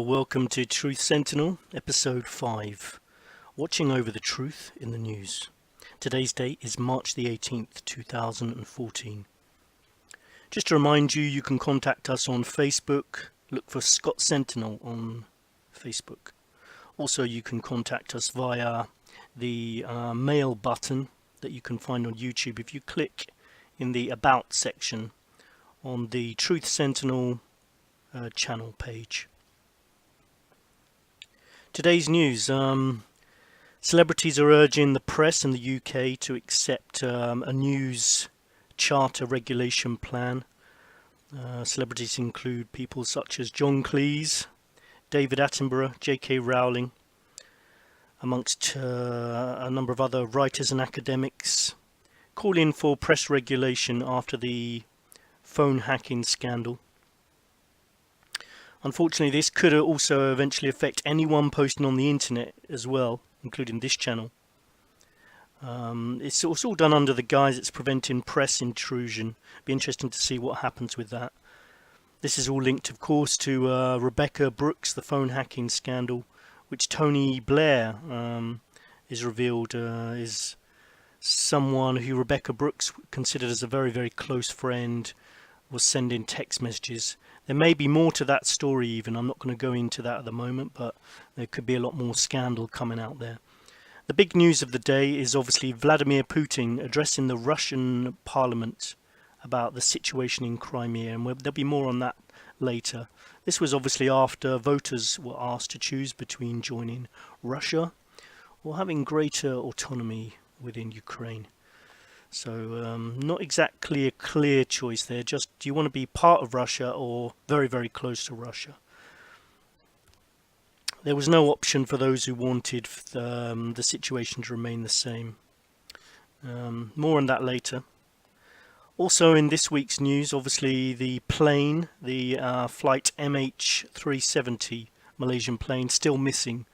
Welcome to Truth Sentinel, episode 5, Watching Over the Truth in the News. Today's date is March the 18th, 2014. Just to remind you, you can contact us on Facebook. Look for Scott Sentinel on Facebook. Also, you can contact us via the mail button that you can find on YouTube if you click in the About section on the Truth Sentinel channel page. Today's news. Celebrities are urging the press in the UK to accept a news charter regulation plan. Celebrities include people such as John Cleese, David Attenborough, J.K. Rowling, amongst a number of other writers and academics, calling for press regulation after the phone hacking scandal. Unfortunately, this could also eventually affect anyone posting on the internet as well, including this channel. It's all done under the guise it's preventing press intrusion. Be interesting to see what happens with that. This is all linked, of course, to Rebecca Brooks, the phone hacking scandal, which Tony Blair is revealed is someone who Rebecca Brooks considered as a very, very close friend, was sending text messages. There may be more to that story even. I'm not going to go into that at the moment, but there could be a lot more scandal coming out there. The big news of the day is obviously Vladimir Putin addressing the Russian parliament about the situation in Crimea, and there'll be more on that later. This was obviously after voters were asked to choose between joining Russia or having greater autonomy within Ukraine. So not exactly a clear choice there, just do you want to be part of Russia or very, very close to Russia? There was no option for those who wanted the situation to remain the same. More on that later. Also in this week's news, obviously the plane, the flight MH370 Malaysian plane, still missing.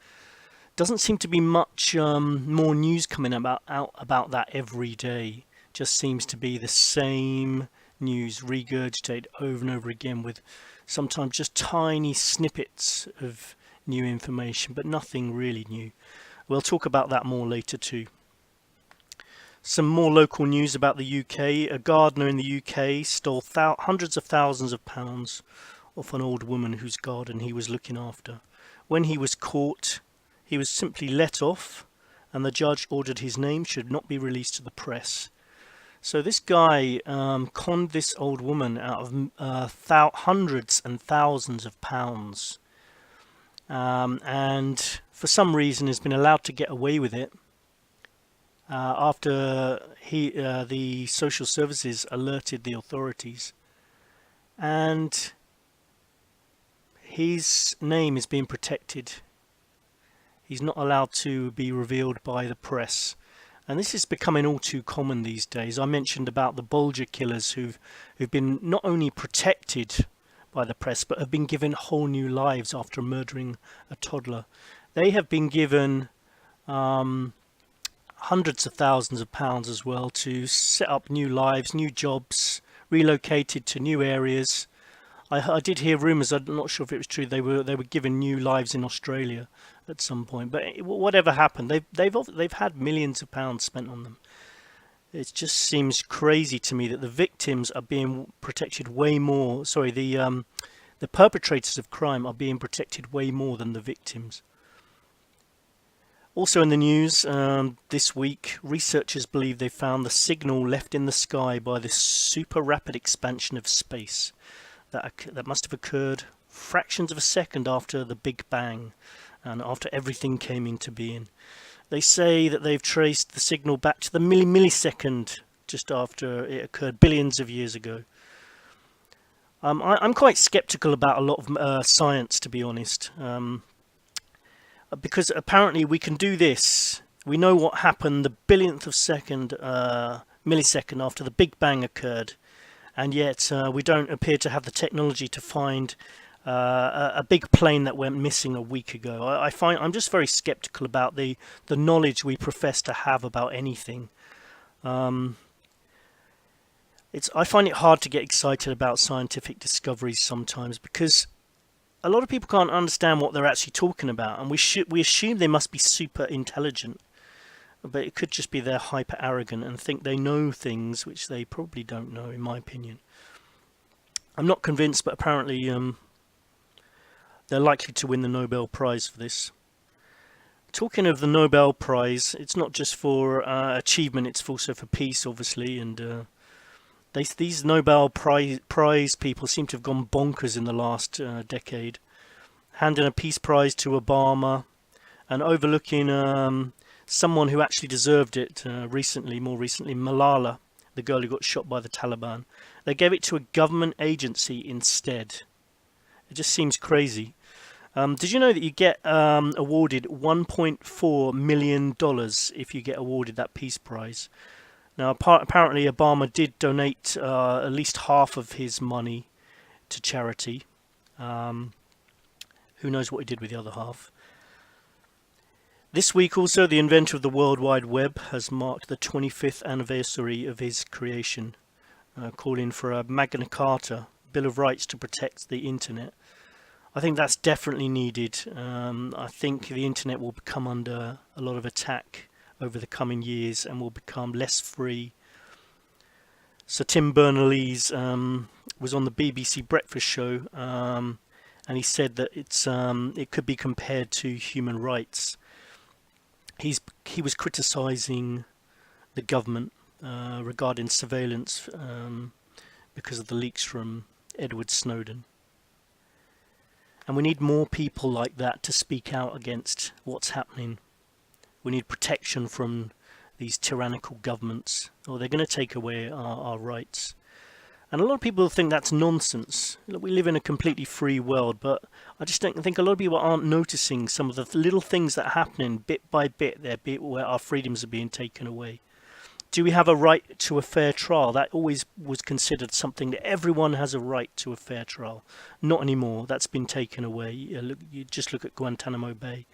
Doesn't seem to be much more news coming out about that every day. Just seems to be the same news regurgitated over and over again, with sometimes just tiny snippets of new information, but nothing really new. We'll talk about that more later too. Some more local news about the UK. A gardener in the UK stole hundreds of thousands of pounds off an old woman whose garden he was looking after. When he was caught, he was simply let off, and the judge ordered his name should not be released to the press. So this guy conned this old woman out of hundreds and thousands of pounds, and for some reason has been allowed to get away with it after the social services alerted the authorities, and his name is being protected. He's not allowed to be revealed by the press. And this is becoming all too common these days. I mentioned about the Bulger killers who've been not only protected by the press, but have been given whole new lives after murdering a toddler. They have been given hundreds of thousands of pounds as well to set up new lives, new jobs, relocated to new areas. I did hear rumours, I'm not sure if it was true, they were given new lives in Australia at some point. But whatever happened, they've had millions of pounds spent on them. It just seems crazy to me that the victims are being protected way more. Sorry, the perpetrators of crime are being protected way more than the victims. Also in the news this week, researchers believe they found the signal left in the sky by this super rapid expansion of space that must have occurred fractions of a second after the Big Bang and after everything came into being. They say that they've traced the signal back to the millisecond just after it occurred billions of years ago. I'm quite skeptical about a lot of science, to be honest, because apparently we can do this. We know what happened the billionth of second, millisecond after the Big Bang occurred, and yet we don't appear to have the technology to find a big plane that went missing a week ago. I'm just very skeptical about the knowledge we profess to have about anything. I find it hard to get excited about scientific discoveries sometimes, because a lot of people can't understand what they're actually talking about, and we assume they must be super intelligent, but it could just be they're hyper arrogant and think they know things which they probably don't know, in my opinion. I'm not convinced, but apparently they're likely to win the Nobel Prize for this. Talking of the Nobel Prize, it's not just for achievement, it's also for peace, obviously, and these Nobel Prize people seem to have gone bonkers in the last decade, handing a peace prize to Obama and overlooking someone who actually deserved it more recently, Malala, the girl who got shot by the Taliban. They gave it to a government agency instead. It just seems crazy. Did you know that you get awarded $1.4 million if you get awarded that peace prize? Now, apparently Obama did donate at least half of his money to charity. Who knows what he did with the other half? This week also, the inventor of the World Wide Web has marked the 25th anniversary of his creation, calling for a Magna Carta, Bill of Rights to protect the internet. I think that's definitely needed. I think the internet will become under a lot of attack over the coming years and will become less free. So Tim Berners-Lee was on the BBC Breakfast Show, and he said that it could be compared to human rights. He was criticising the government regarding surveillance because of the leaks from Edward Snowden. And we need more people like that to speak out against what's happening. We need protection from these tyrannical governments, or they're going to take away our rights. And a lot of people think that's nonsense. We live in a completely free world, but I just don't think a lot of people aren't noticing some of the little things that are happening bit by bit there, where our freedoms are being taken away. Do we have a right to a fair trial? That always was considered something that everyone has a right to a fair trial. Not anymore. That's been taken away. You just look at Guantanamo Bay.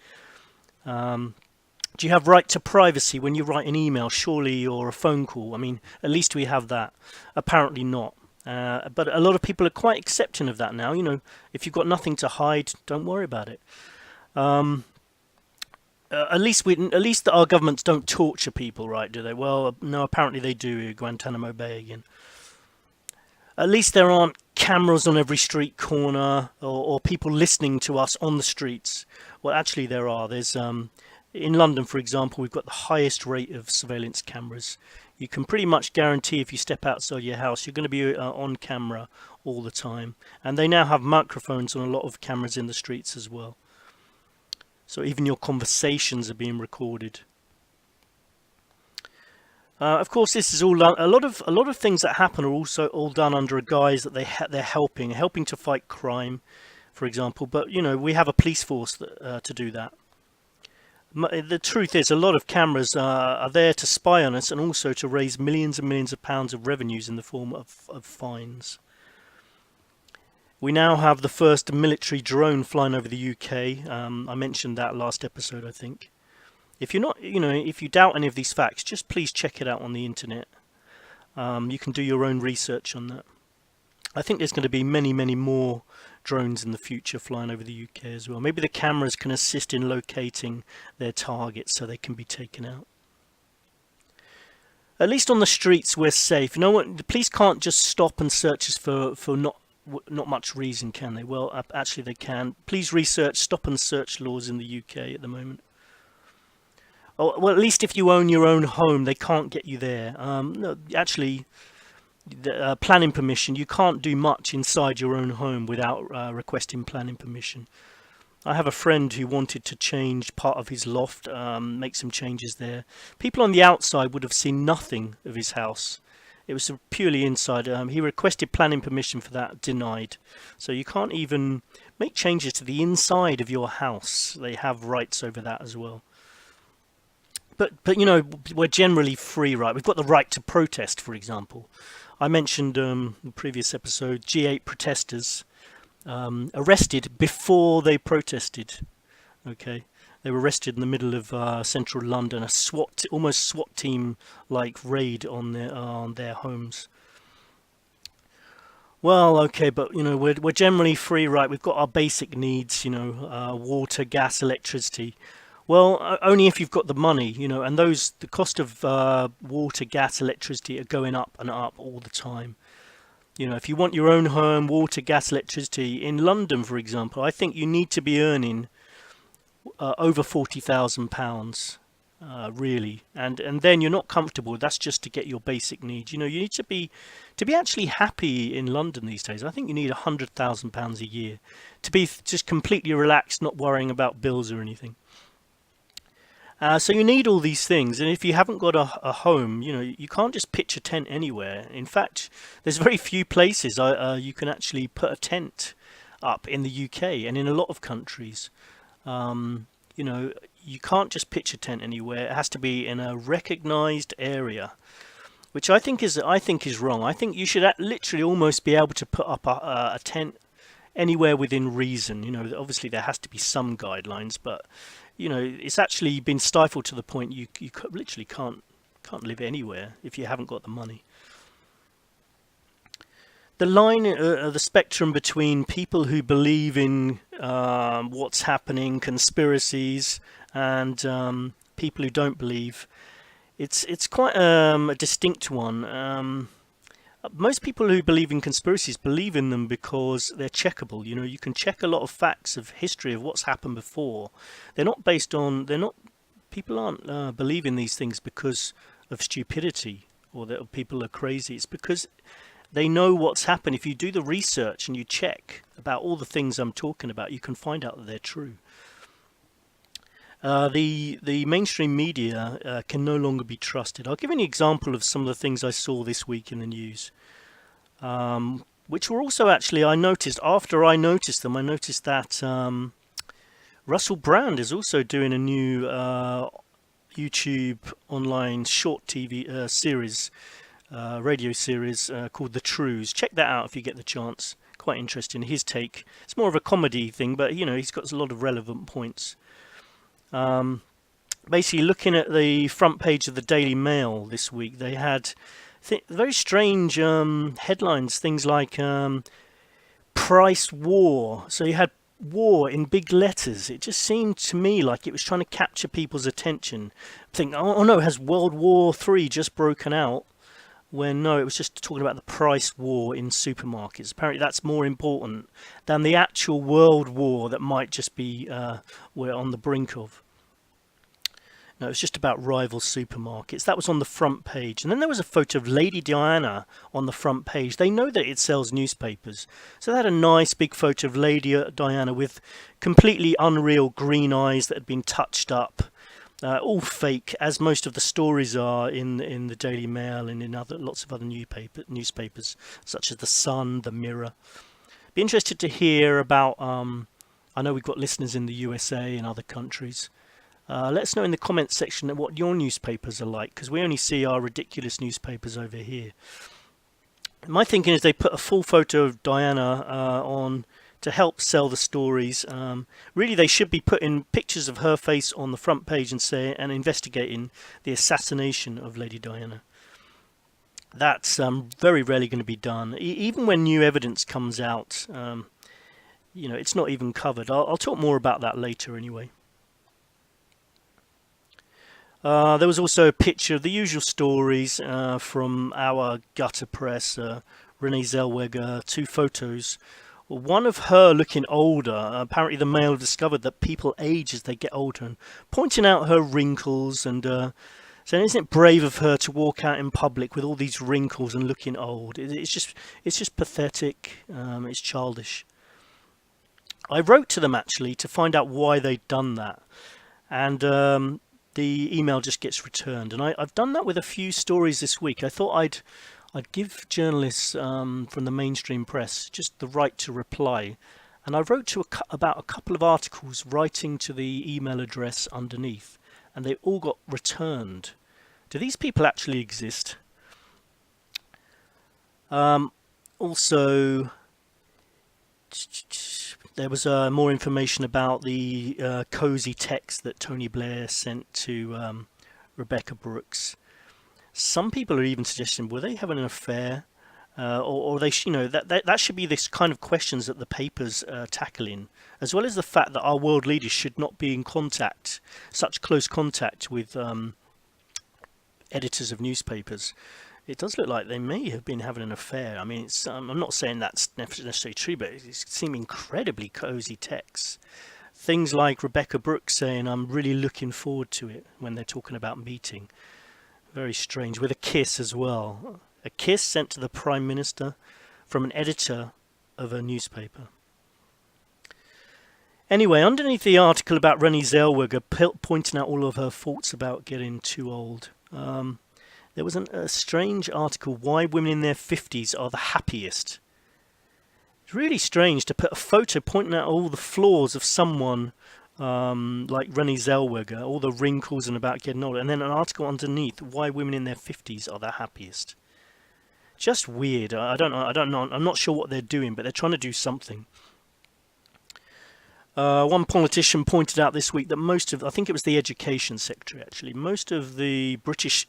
Do you have right to privacy when you write an email, surely, or a phone call? I mean, at least we have that. Apparently not. But a lot of people are quite accepting of that now. You know, if you've got nothing to hide, don't worry about it. At least our governments don't torture people, right? Do they? Well, no. Apparently they do. Guantanamo Bay again. At least there aren't cameras on every street corner or people listening to us on the streets. Well, actually there are. There's in London, for example, we've got the highest rate of surveillance cameras. You can pretty much guarantee if you step outside your house, you're going to be on camera all the time. And they now have microphones on a lot of cameras in the streets as well. So even your conversations are being recorded. Of course, this is all a lot of things that happen are also all done under a guise that they're helping to fight crime, for example. But you know, we have a police force to do that. The truth is, a lot of cameras are there to spy on us and also to raise millions and millions of pounds of revenues in the form of fines. We now have the first military drone flying over the UK. I mentioned that last episode, I think. If you're not, if you doubt any of these facts, just please check it out on the internet. You can do your own research on that. I think there's going to be many, many more drones in the future flying over the UK as well. Maybe the cameras can assist in locating their targets so they can be taken out. At least on the streets we're safe. No one, the police can't just stop and search us for not much reason, can they? Well, actually they can. Please research stop and search laws in the UK at the moment. Oh, well, at least if you own your own home, they can't get you there. No, actually, planning permission, you can't do much inside your own home without requesting planning permission. I have a friend who wanted to change part of his loft, make some changes there. People on the outside would have seen nothing of his house. It was purely inside. He requested planning permission for that, denied. So you can't even make changes to the inside of your house. They have rights over that as well. But you know, we're generally free, right? We've got the right to protest, for example. I mentioned in the previous episode, G8 protesters arrested before they protested. Okay, they were arrested in the middle of central London. A almost SWAT team like raid on their homes. Well, okay, but we're generally free, right? We've got our basic needs, water, gas, electricity. Well, only if you've got the money, and the cost of water, gas, electricity are going up and up all the time. If you want your own home, water, gas, electricity in London, for example, I think you need to be earning over £40,000, really, and then you're not comfortable. That's just to get your basic needs. You need to be actually happy in London these days. I think you need £100,000 a year to be just completely relaxed, not worrying about bills or anything. So you need all these things, and if you haven't got a home, you can't just pitch a tent anywhere. In fact, there's very few places you can actually put a tent up in the UK and in a lot of countries. Um, you can't just pitch a tent anywhere. It has to be in a recognised area, which I think is wrong. I think you should literally almost be able to put up a tent anywhere within reason. Obviously there has to be some guidelines, but it's actually been stifled to the point you literally can't live anywhere if you haven't got the money. The line, the spectrum between people who believe in what's happening, conspiracies, and people who don't believe, it's quite a distinct one. Most people who believe in conspiracies believe in them because they're checkable. You can check a lot of facts of history of what's happened before. They're not. People aren't believing these things because of stupidity or that people are crazy. It's because they know what's happened. If you do the research and you check about all the things I'm talking about, you can find out that they're true. The mainstream media can no longer be trusted. I'll give you an example of some of the things I saw this week in the news, which were also actually I noticed after I noticed them. I noticed that Russell Brand is also doing a new YouTube online short TV series, radio series called The Trues. Check that out if you get the chance. Quite interesting. His take. It's more of a comedy thing, but he's got a lot of relevant points. Um, Basically, looking at the front page of the Daily Mail this week, they had very strange headlines. Things like "Price War." So you had "war" in big letters. It just seemed to me like it was trying to capture people's attention. Think, oh no, has World War III just broken out? When no, it was just talking about the price war in supermarkets. Apparently, that's more important than the actual world war that might just be we're on the brink of. No, it was just about rival supermarkets. That was on the front page. And then there was a photo of Lady Diana on the front page. They know that it sells newspapers. So they had a nice big photo of Lady Diana with completely unreal green eyes that had been touched up. All fake, as most of the stories are in the Daily Mail and in lots of other newspapers, such as The Sun, The Mirror. Be interested to hear about, I know we've got listeners in the USA and other countries. Let us know in the comments section what your newspapers are like, because we only see our ridiculous newspapers over here. My thinking is they put a full photo of Diana on to help sell the stories. Really, they should be putting pictures of her face on the front page and investigating the assassination of Lady Diana. That's very rarely going to be done. Even when new evidence comes out, it's not even covered. I'll talk more about that later anyway. There was also a picture of the usual stories from our gutter press, Renee Zellweger, two photos. One of her looking older. Apparently the Mail discovered that people age as they get older, and pointing out her wrinkles and saying, isn't it brave of her to walk out in public with all these wrinkles and looking old? It's just pathetic. It's childish. I wrote to them actually to find out why they'd done that, and the email just gets returned. And I've done that with a few stories this week. I thought I'd give journalists from the mainstream press just the right to reply. And I wrote about a couple of articles writing to the email address underneath, and they all got returned. Do these people actually exist? Also, there was more information about the cozy text that Tony Blair sent to Rebecca Brooks. Some people are even suggesting, were they having an affair? or they, that should be this kind of questions that the papers tackling, as well as the fact that our world leaders should not be in contact, such close contact with editors of newspapers. It does look like they may have been having an affair. I mean, I'm not saying that's necessarily true, but it seems incredibly cozy texts. Things like Rebecca Brooks saying, "I'm really looking forward to it," when they're talking about meeting. Very strange, with a kiss as well. A kiss sent to the Prime Minister from an editor of a newspaper. Anyway, underneath the article about Renée Zellweger pointing out all of her faults about getting too old, there was a strange article, Why Women in Their 50s Are the Happiest. It's really strange to put a photo pointing out all the flaws of someone like Renée Zellweger, all the wrinkles and about getting older, and then an article underneath, Why Women in Their 50s Are the Happiest. Just weird. I don't know. I'm not sure what they're doing, but they're trying to do something. One politician pointed out this week that I think it was the Education Secretary actually, most of the British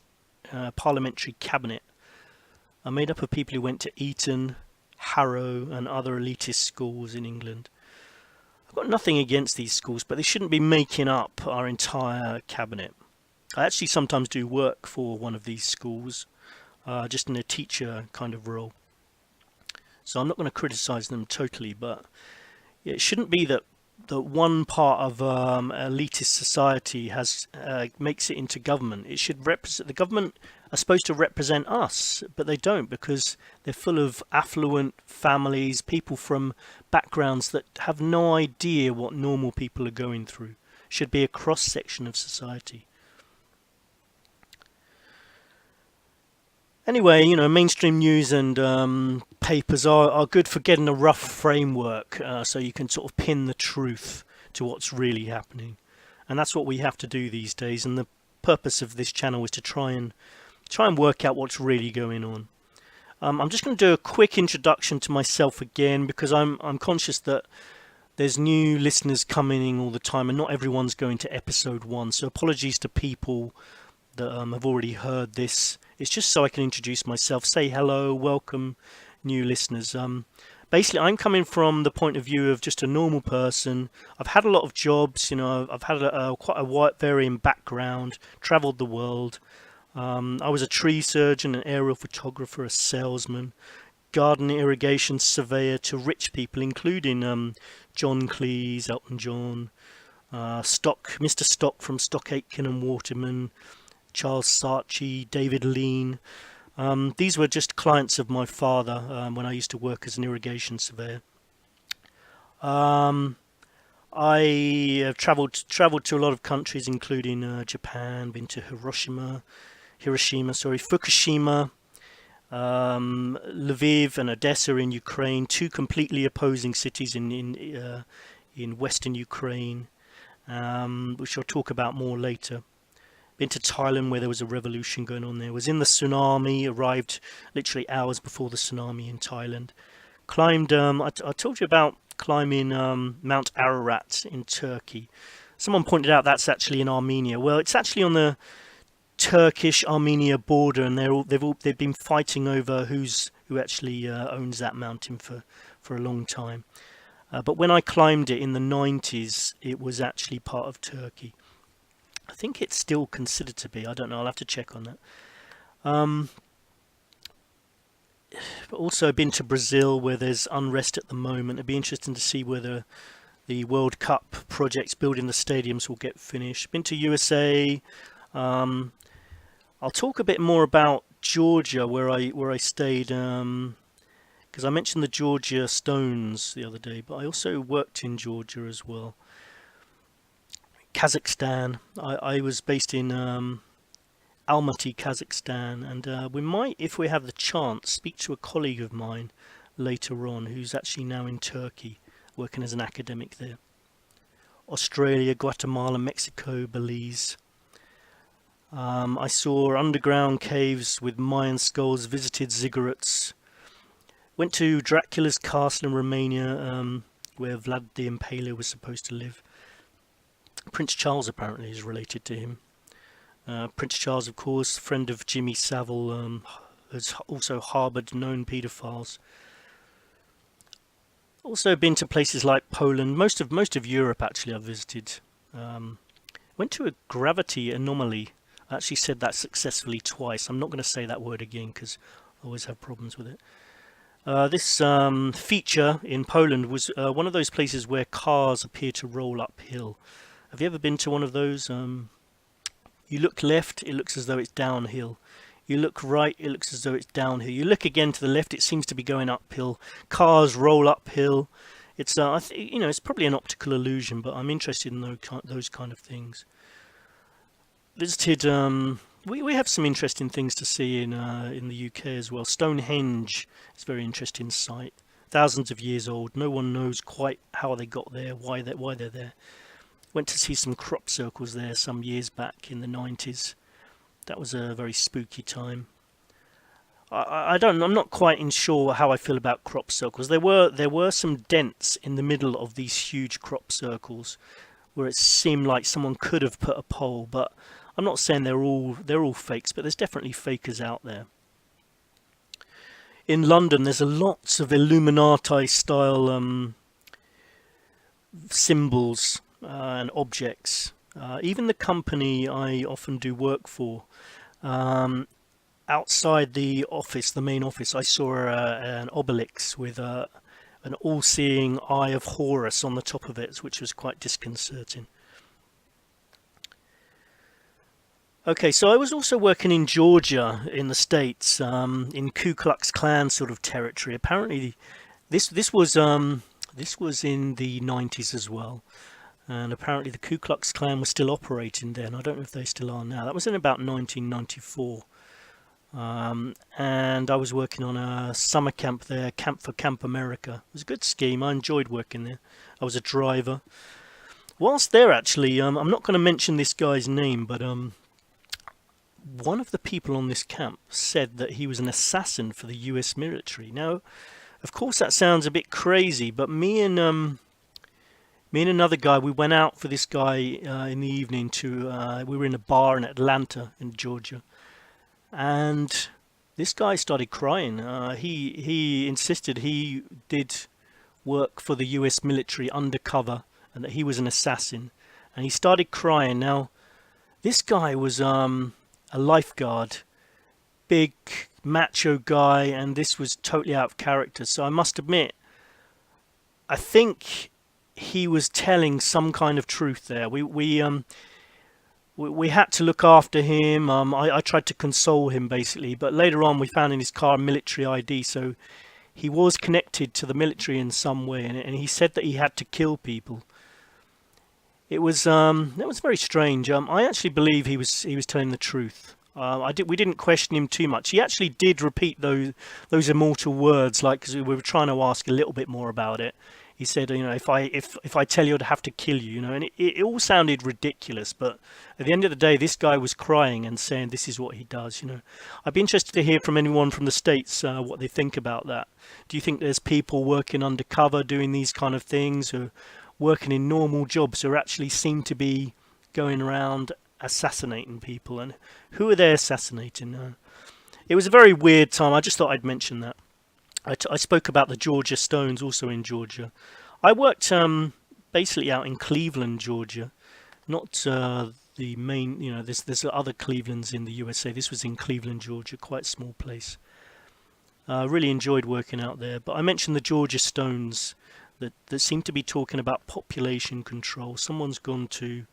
parliamentary cabinet are made up of people who went to Eton, Harrow and other elitist schools in England. I've got nothing against these schools, but they shouldn't be making up our entire cabinet. I actually sometimes do work for one of these schools, just in a teacher kind of role. So I'm not going to criticise them totally, but it shouldn't be that one part of elitist society makes it into government. It should represent, the government are supposed to represent us, but they don't, because they're full of affluent families, people from backgrounds that have no idea what normal people are going through. Should be a cross section of society. Anyway, mainstream news and papers are good for getting a rough framework, so you can sort of pin the truth to what's really happening. And that's what we have to do these days. And the purpose of this channel is to try and work out what's really going on. I'm just going to do a quick introduction to myself again, because I'm conscious that there's new listeners coming in all the time, and not everyone's going to episode 1. So apologies to people that have already heard this. It's just so I can introduce myself, say hello, welcome new listeners. Basically, I'm coming from the point of view of just a normal person. I've had a lot of jobs, I've had quite a wide varying background, travelled the world. I was a tree surgeon, an aerial photographer, a salesman, garden irrigation surveyor to rich people, including John Cleese, Elton John, Mr. Stock from Stock Aitken and Waterman, Charles Saatchi, David Lean. These were just clients of my father when I used to work as an irrigation surveyor. I have travelled to a lot of countries, including Japan, been to Fukushima, Lviv and Odessa in Ukraine, two completely opposing cities in western Ukraine, which I'll talk about more later. Been to Thailand, where there was a revolution going on there. Was in the tsunami, arrived literally hours before the tsunami in Thailand. Climbed, I told you about climbing Mount Ararat in Turkey. Someone pointed out that's actually in Armenia. Well, it's actually on the Turkish-Armenia border, and they've been fighting over who actually owns that mountain for a long time. But when I climbed it in the 90s, it was actually part of Turkey. I think it's still considered to be. I don't know. I'll have to check on that. But also been to Brazil, where there's unrest at the moment. It'd be interesting to see whether the World Cup projects building the stadiums will get finished. Been to USA. I'll talk a bit more about Georgia, where I stayed, because I mentioned the Georgia Stones the other day, but I also worked in Georgia as well. Kazakhstan. I was based in Almaty, Kazakhstan, and we might, if we have the chance, speak to a colleague of mine later on who's actually now in Turkey, working as an academic there. Australia, Guatemala, Mexico, Belize. I saw underground caves with Mayan skulls, visited ziggurats, went to Dracula's castle in Romania, where Vlad the Impaler was supposed to live. Prince Charles apparently is related to him. Prince Charles, of course, friend of Jimmy Savile, has also harboured known paedophiles. Also been to places like Poland, most of Europe actually I've visited. Went to a gravity anomaly. I actually said that successfully twice. I'm not going to say that word again because I always have problems with it. This feature in Poland was one of those places where cars appear to roll uphill. Have you ever been to one of those? You look left, it looks as though it's downhill. You look right, it looks as though it's downhill. You look again to the left, it seems to be going uphill. Cars roll uphill. It's it's probably an optical illusion, but I'm interested in those kind of things. Visited. We have some interesting things to see in the UK as well. Stonehenge is a very interesting site. Thousands of years old. No one knows quite how they got there, why they're there. Went to see some crop circles there some years back in the 90s. That was a very spooky time. I'm not quite sure how I feel about crop circles. There were some dents in the middle of these huge crop circles where it seemed like someone could have put a pole, but I'm not saying they're all fakes, but there's definitely fakers out there. In London, there's lots of Illuminati style symbols and objects. Even the company I often do work for, outside the office, the main office, I saw an obelisk with an all-seeing eye of Horus on the top of it, which was quite disconcerting. Okay, so I was also working in Georgia in the States, in Ku Klux Klan sort of territory. Apparently, this was in the 90s as well. And apparently the Ku Klux Klan was still operating then. I don't know if they still are now. That was in about 1994. And I was working on a summer camp there, Camp for Camp America. It was a good scheme. I enjoyed working there. I was a driver. Whilst there, actually, I'm not going to mention this guy's name, but one of the people on this camp said that he was an assassin for the US military. Now, of course, that sounds a bit crazy, but me and another guy, we went out for this guy in the evening we were in a bar in Atlanta in Georgia, and this guy started crying. He insisted he did work for the US military undercover and that he was an assassin, and he started crying. Now, this guy was a lifeguard, big macho guy, and this was totally out of character. So I must admit, I think he was telling some kind of truth there. We had to look after him. I tried to console him basically, but later on we found in his car a military ID, so he was connected to the military in some way, and he said that he had to kill people. It was that was very strange. I actually believe he was telling the truth. We didn't question him too much. He actually did repeat those immortal words, like, because we were trying to ask a little bit more about it. He said, if I tell you, I'd have to kill you, and it all sounded ridiculous. But at the end of the day, this guy was crying and saying this is what he does. I'd be interested to hear from anyone from the States what they think about that. Do you think there's people working undercover doing these kind of things, or working in normal jobs, who actually seem to be going around assassinating people? And who are they assassinating? It was a very weird time. I just thought I'd mention that. I spoke about the Georgia Stones, also in Georgia. I worked basically out in Cleveland, Georgia, not the main. There's other Clevelands in the USA. This was in Cleveland, Georgia, quite a small place. Really enjoyed working out there. But I mentioned the Georgia Stones that seem to be talking about population control. Someone's gone to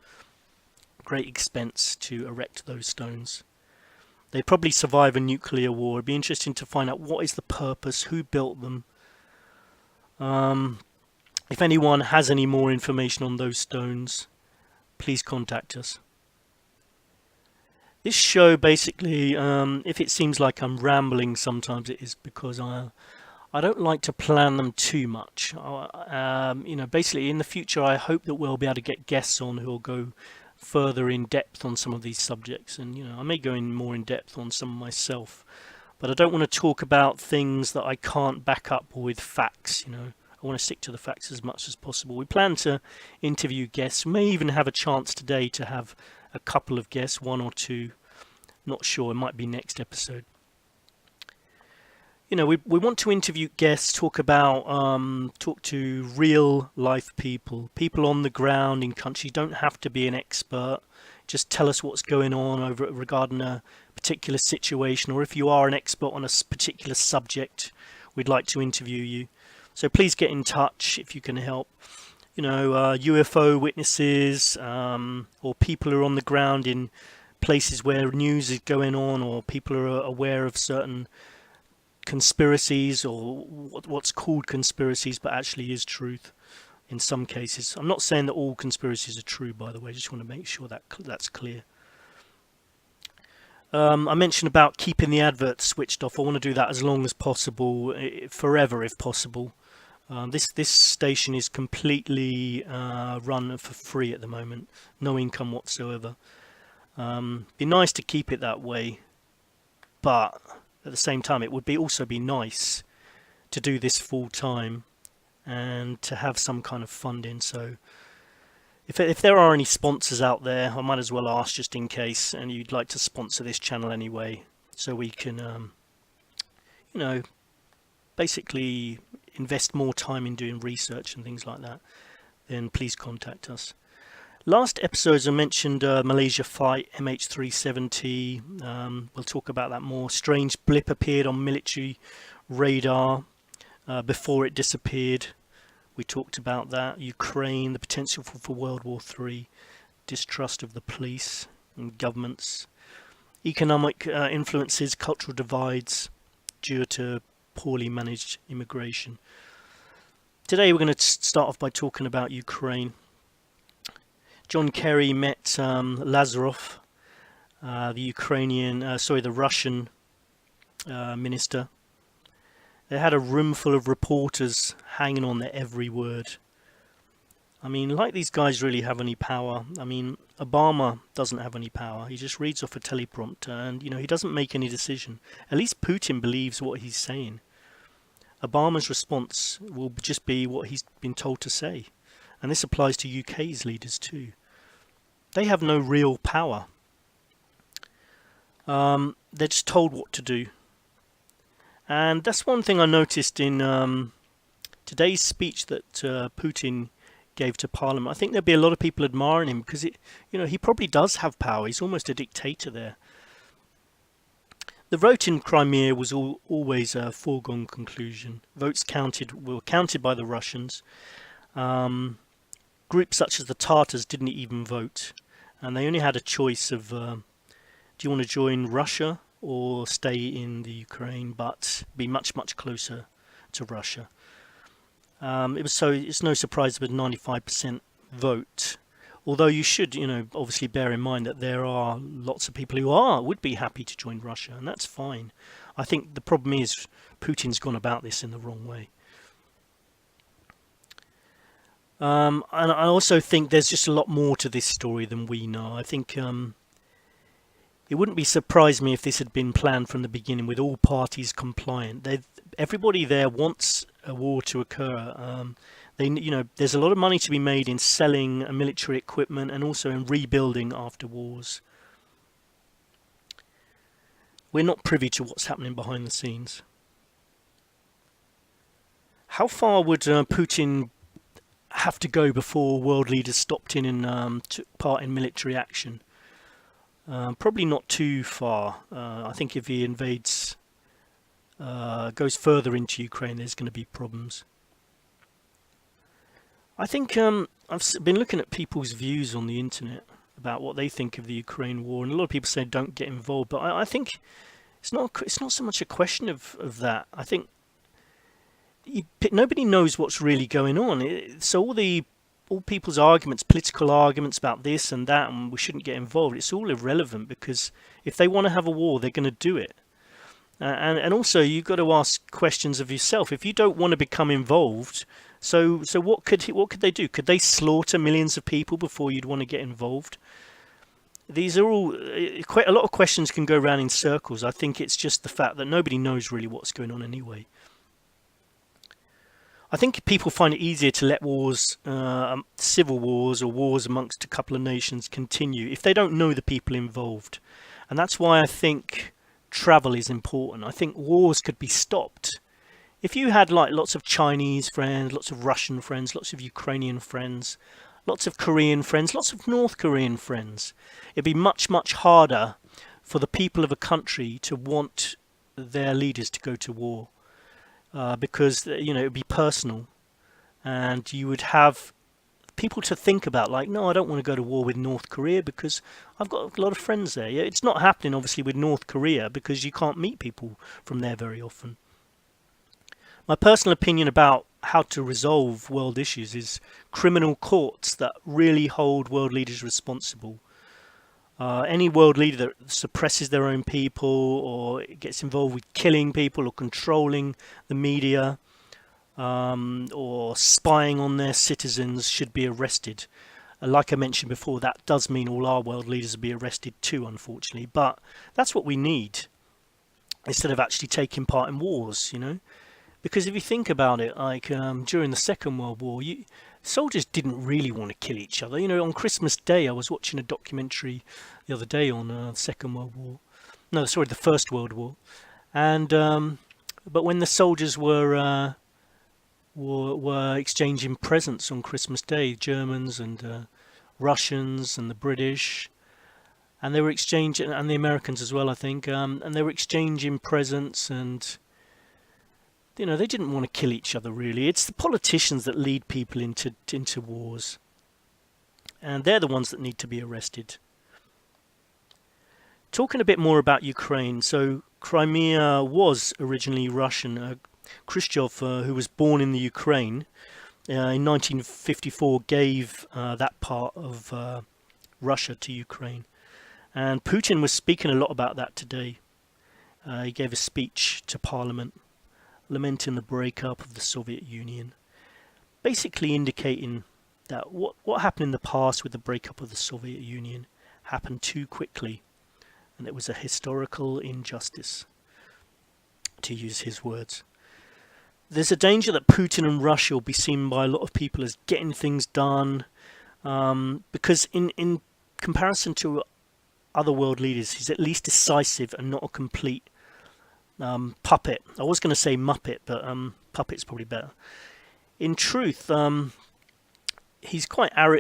great expense to erect those stones. They'd probably survive a nuclear war. It'd be interesting to find out what is the purpose, who built them. If anyone has any more information on those stones, please contact us. This show basically, if it seems like I'm rambling sometimes, it is because I don't like to plan them too much. Basically in the future I hope that we'll be able to get guests on who will go further in depth on some of these subjects, and I may go in more in depth on some myself, but I don't want to talk about things that I can't back up with facts. I want to stick to the facts as much as possible. We plan to interview guests. We may even have a chance today to have a couple of guests, one or two, not sure, it might be next episode. we want to interview guests, talk to real life people on the ground in country. You don't have to be an expert. Just tell us what's going on regarding a particular situation, or if you are an expert on a particular subject, we'd like to interview you. So please get in touch if you can help. UFO witnesses, or people who are on the ground in places where news is going on, or people who are aware of certain conspiracies, or what's called conspiracies but actually is truth in some cases. I'm not saying that all conspiracies are true, by the way. I just want to make sure that that's clear. I mentioned about keeping the adverts switched off. I want to do that as long as possible, forever if possible. This station is completely run for free at the moment, no income whatsoever. Be nice to keep it that way, but at the same time, it would also be nice to do this full time and to have some kind of funding. So if there are any sponsors out there, I might as well ask just in case, and you'd like to sponsor this channel anyway, so we can, basically invest more time in doing research and things like that, then please contact us. Last episodes I mentioned Malaysia flight MH370. We'll talk about that more. Strange blip appeared on military radar before it disappeared. We talked about that. Ukraine, the potential for World War III, distrust of the police and governments, economic influences, cultural divides due to poorly managed immigration. Today we're going to start off by talking about Ukraine. John Kerry met Lazarov, the Russian minister. They had a room full of reporters hanging on their every word. I mean, like these guys really have any power. I mean, Obama doesn't have any power. He just reads off a teleprompter and, he doesn't make any decision. At least Putin believes what he's saying. Obama's response will just be what he's been told to say. And this applies to UK's leaders too. They have no real power. They're just told what to do. And that's one thing I noticed in today's speech that Putin gave to Parliament. I think there'll be a lot of people admiring him because he probably does have power. He's almost a dictator there. The vote in Crimea was always a foregone conclusion. Votes were counted by the Russians. Groups such as the Tatars didn't even vote, and they only had a choice of do you want to join Russia or stay in the Ukraine but be much closer to Russia. It's no surprise with 95% vote, although you should obviously bear in mind that there are lots of people who would be happy to join Russia, and that's fine. I think the problem is Putin's gone about this in the wrong way. And I also think there's just a lot more to this story than we know. I think it wouldn't be surprised me if this had been planned from the beginning with all parties compliant. Everybody there wants a war to occur. There's a lot of money to be made in selling military equipment and also in rebuilding after wars. We're not privy to what's happening behind the scenes. How far would Putin have to go before world leaders stopped in and took part in military action? Probably not too far. I think if he invades, goes further into Ukraine, there's going to be problems. I think I've been looking at people's views on the internet about what they think of the Ukraine war, and a lot of people say don't get involved. But I think it's not so much a question of that. I think nobody knows what's really going on. So all people's arguments, political arguments about this and that, and we shouldn't get involved, it's all irrelevant, because if they want to have a war, they're going to do it. And also, you've got to ask questions of yourself. If you don't want to become involved, so what could they do? Could they slaughter millions of people before you'd want to get involved? These are all quite a lot of questions can go around in circles. I think it's just the fact that nobody knows really what's going on anyway. I think people find it easier to let wars, civil wars or wars amongst a couple of nations continue if they don't know the people involved. And that's why I think travel is important. I think wars could be stopped. If you had like lots of Chinese friends, lots of Russian friends, lots of Ukrainian friends, lots of Korean friends, lots of North Korean friends, it'd be much, much harder for the people of a country to want their leaders to go to war, because it would be personal, and you would have people to think about, like, no, I don't want to go to war with North Korea because I've got a lot of friends there. Yeah, it's not happening obviously with North Korea because you can't meet people from there very often. My personal opinion about how to resolve world issues is criminal courts that really hold world leaders responsible. Any world leader that suppresses their own people or gets involved with killing people or controlling the media, or spying on their citizens should be arrested. Like I mentioned before, that does mean all our world leaders will be arrested too, unfortunately. But that's what we need, instead of actually taking part in wars, Because if you think about it, like during the Second World War, soldiers didn't really want to kill each other. On Christmas Day, I was watching a documentary the other day on the Second World War. No, sorry, the First World War. And but when the soldiers were exchanging presents on Christmas Day, Germans and Russians and the British, and they were exchanging, and the Americans as well, I think, and they were exchanging presents, and they didn't want to kill each other really. It's the politicians that lead people into wars, and they're the ones that need to be arrested. Talking a bit more about Ukraine, so Crimea was originally Russian. Khrushchev, who was born in the Ukraine in 1954, gave that part of Russia to Ukraine. And Putin was speaking a lot about that today. He gave a speech to Parliament, lamenting the breakup of the Soviet Union, basically indicating that what happened in the past with the breakup of the Soviet Union happened too quickly, and it was a historical injustice, to use his words. There's a danger that Putin and Russia will be seen by a lot of people as getting things done, because in comparison to other world leaders, he's at least decisive and not a complete puppet. I was going to say Muppet, but puppet's probably better. In truth, he's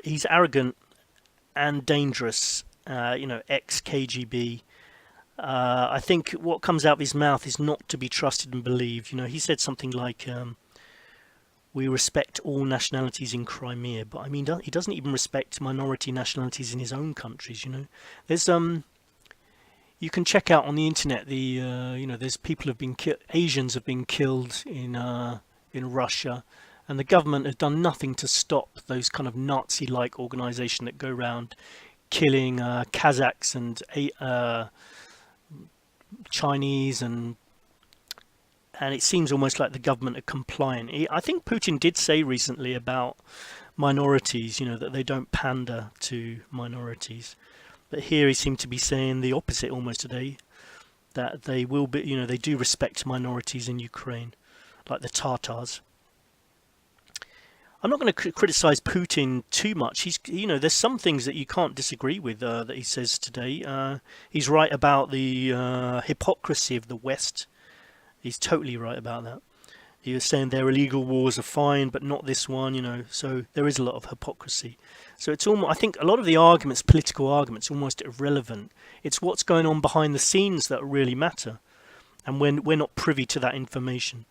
he's arrogant and dangerous. Ex-KGB. I think what comes out of his mouth is not to be trusted and believed. He said something like, "We respect all nationalities in Crimea," but I mean, he doesn't even respect minority nationalities in his own countries. There's you can check out on the internet there's people have been Asians have been killed in Russia, and the government has done nothing to stop those kind of Nazi-like organisation that go around killing Kazakhs and Chinese, and it seems almost like the government are compliant. I think Putin did say recently about minorities, that they don't pander to minorities. But here he seemed to be saying the opposite almost today, that they will be, they do respect minorities in Ukraine, like the Tatars. I'm not going to criticize Putin too much. There's some things that you can't disagree with that he says today. He's right about the hypocrisy of the West. He's totally right about that. He was saying their illegal wars are fine, but not this one, so there is a lot of hypocrisy. So it's almost, I think a lot of the arguments, political arguments, are almost irrelevant. It's what's going on behind the scenes that really matter, and when we're not privy to that information.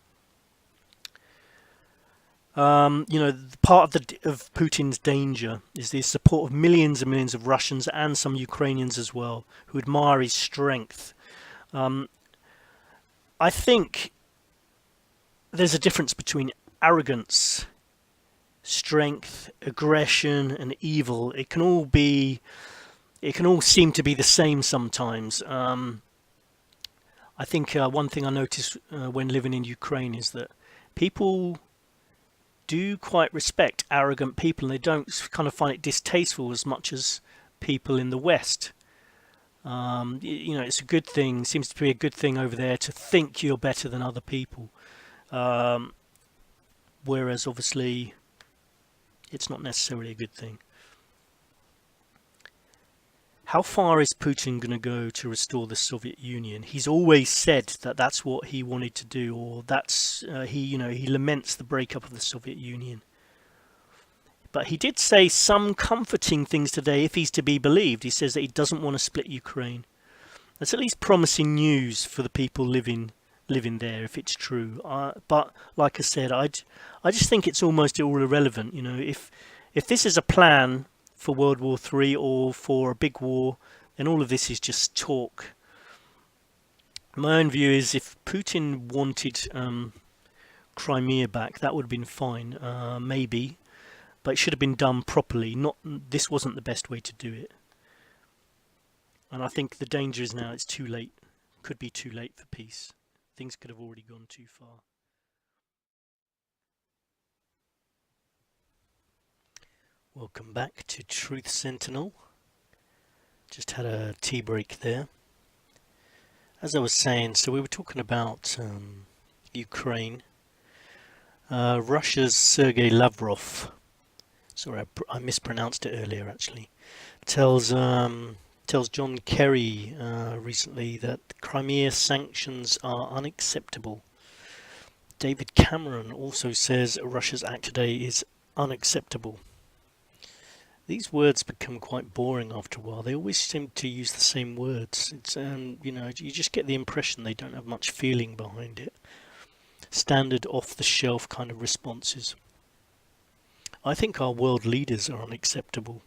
Part of Putin's danger is the support of millions and millions of Russians and some Ukrainians as well, who admire his strength. I think there's a difference between arrogance, strength, aggression, and evil. It can all seem to be the same sometimes. I think one thing I noticed when living in Ukraine is that people do quite respect arrogant people, and they don't kind of find it distasteful as much as people in the West. It's a good thing, seems to be a good thing over there to think you're better than other people. Whereas obviously it's not necessarily a good thing. How far is Putin going to go to restore the Soviet Union? He's always said that that's what he wanted to do, or that's he laments the breakup of the Soviet Union. But he did say some comforting things today, if he's to be believed. He says that he doesn't want to split Ukraine. That's at least promising news for the people living there, if it's true. But like I said, I just think it's almost all irrelevant. If this is a plan for World War III or for a big war, then all of this is just talk. My own view is if Putin wanted Crimea back, that would have been fine, maybe, but it should have been done properly. This wasn't the best way to do it. And I think the danger is now it's too late. Could be too late for peace. Things could have already gone too far. Welcome back to Truth Sentinel. Just had a tea break there. As I was saying, so we were talking about Ukraine. Russia's Sergei Lavrov, sorry I mispronounced it earlier actually, tells John Kerry recently that Crimea sanctions are unacceptable. David Cameron also says Russia's act today is unacceptable. These words become quite boring after a while. They always seem to use the same words. It's you just get the impression they don't have much feeling behind it. Standard off-the-shelf kind of responses. I think our world leaders are unacceptable.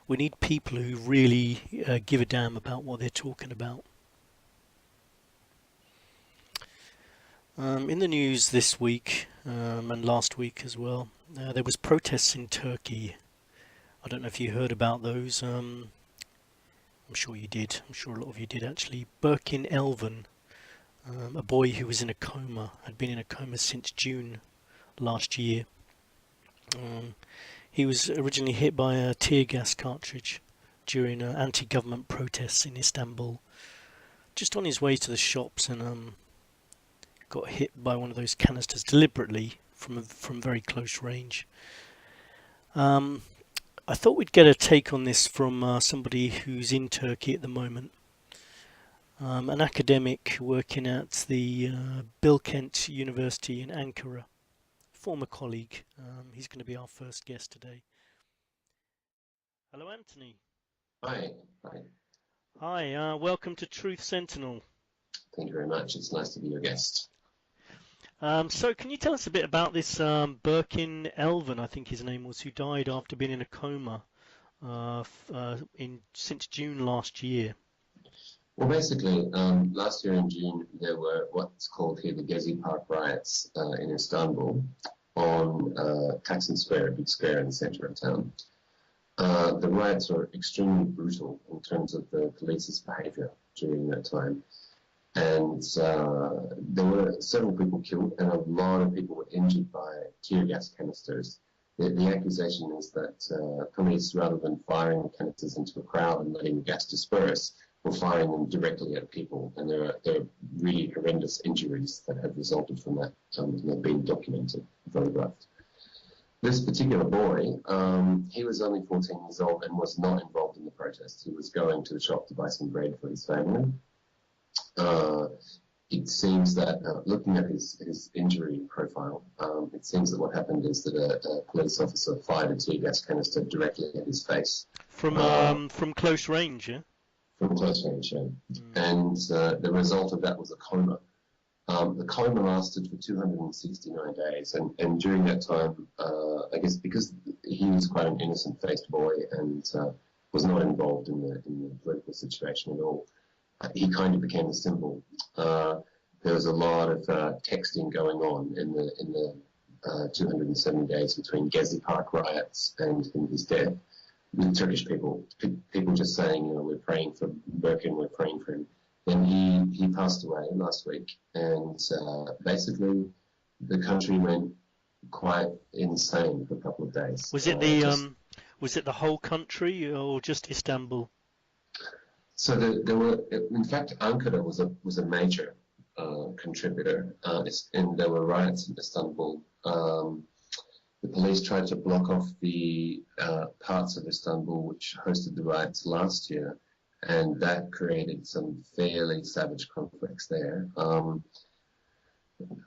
We need people who really give a damn about what they're talking about. In the news this week and last week as well, there was protests in Turkey. I don't know if you heard about those. I'm sure you did. I'm sure a lot of you did actually. Birkin Elven, a boy who was in a coma, had been in a coma since June last year. He was originally hit by a tear gas cartridge during anti-government protests in Istanbul, just on his way to the shops, and got hit by one of those canisters deliberately from very close range. I thought we'd get a take on this from somebody who's in Turkey at the moment, an academic working at the Bilkent University in Ankara, former colleague. He's going to be our first guest today. Hello, Anthony. Hi. Hi, welcome to Truth Sentinel. Thank you very much. It's nice to be your guest. So can you tell us a bit about this Birkin Elven, I think his name was, who died after being in a coma since June last year? Well, basically, last year in June, there were what's called here the Gezi Park riots in Istanbul on Taksim Square, a big square in the center of town. The riots were extremely brutal in terms of the police's behavior during that time. And there were several people killed and a lot of people were injured by tear gas canisters. The accusation is that police, rather than firing canisters into a crowd and letting the gas disperse, were firing them directly at people. And there are really horrendous injuries that have resulted from that, and they've been documented, photographed. This particular boy, he was only 14 years old and was not involved in the protest. He was going to the shop to buy some bread for his family. It seems that looking at his injury profile, it seems that what happened is that a police officer fired a tear gas canister directly at his face. From close range, yeah? From close range, yeah. And the result of that was a coma. The coma lasted for 269 days, and during that time, I guess because he was quite an innocent-faced boy and was not involved in the political situation at all, he kind of became a symbol. There was a lot of texting going on in the 270 days between Gezi Park riots and his death, with Turkish people just saying, we're praying for Birkin, we're praying for him. Then he passed away last week, and basically the country went quite insane for a couple of days. Was it was it the whole country or just Istanbul? So there were, in fact, Ankara was a major contributor, and there were riots in Istanbul. The police tried to block off the parts of Istanbul which hosted the riots last year, and that created some fairly savage conflicts there.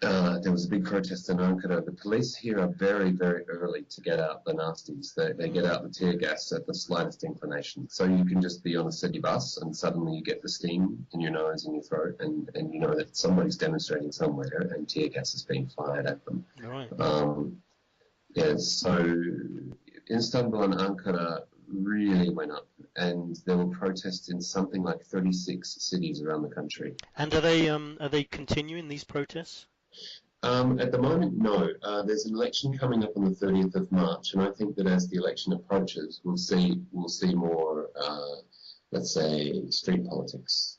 There was a big protest in Ankara. The police here are very, very early to get out the nasties. They get out the tear gas at the slightest inclination. So you can just be on a city bus and suddenly you get the steam in your nose and your throat, and you know that somebody's demonstrating somewhere and tear gas is being fired at them. Right. Yeah, so Istanbul and Ankara really went up, and there were protests in something like 36 cities around the country. And are they continuing these protests? At the moment, no. There's an election coming up on the 30th of March, and I think that as the election approaches, we'll see more, let's say, street politics.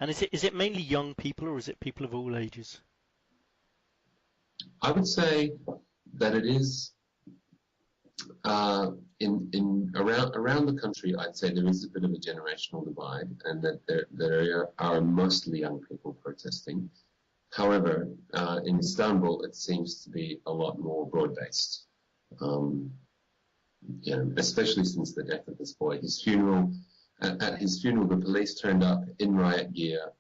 And is it mainly young people, or is it people of all ages? I would say that it is in around the country. I'd say there is a bit of a generational divide, and that there are mostly young people protesting. However, in Istanbul, it seems to be a lot more broad-based. Especially since the death of this boy. His funeral, at his funeral, the police turned up in riot gear.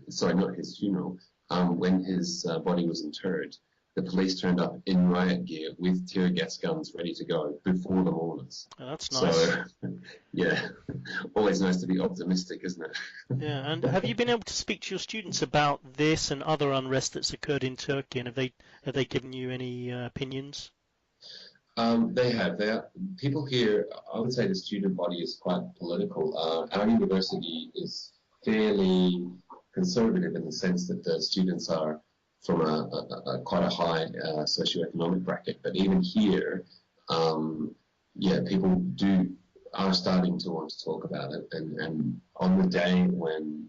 Sorry, not his funeral. When his body was interred, the police turned up in riot gear with tear gas guns ready to go before the mourners. Oh, that's nice. So, yeah, always nice to be optimistic, isn't it? Yeah, and have you been able to speak to your students about this and other unrest that's occurred in Turkey, and have they given you any opinions? They have. People here, I would say the student body is quite political. Our university is fairly conservative in the sense that the students are from quite a high socioeconomic bracket. But even here, people are starting to want to talk about it. And on the day when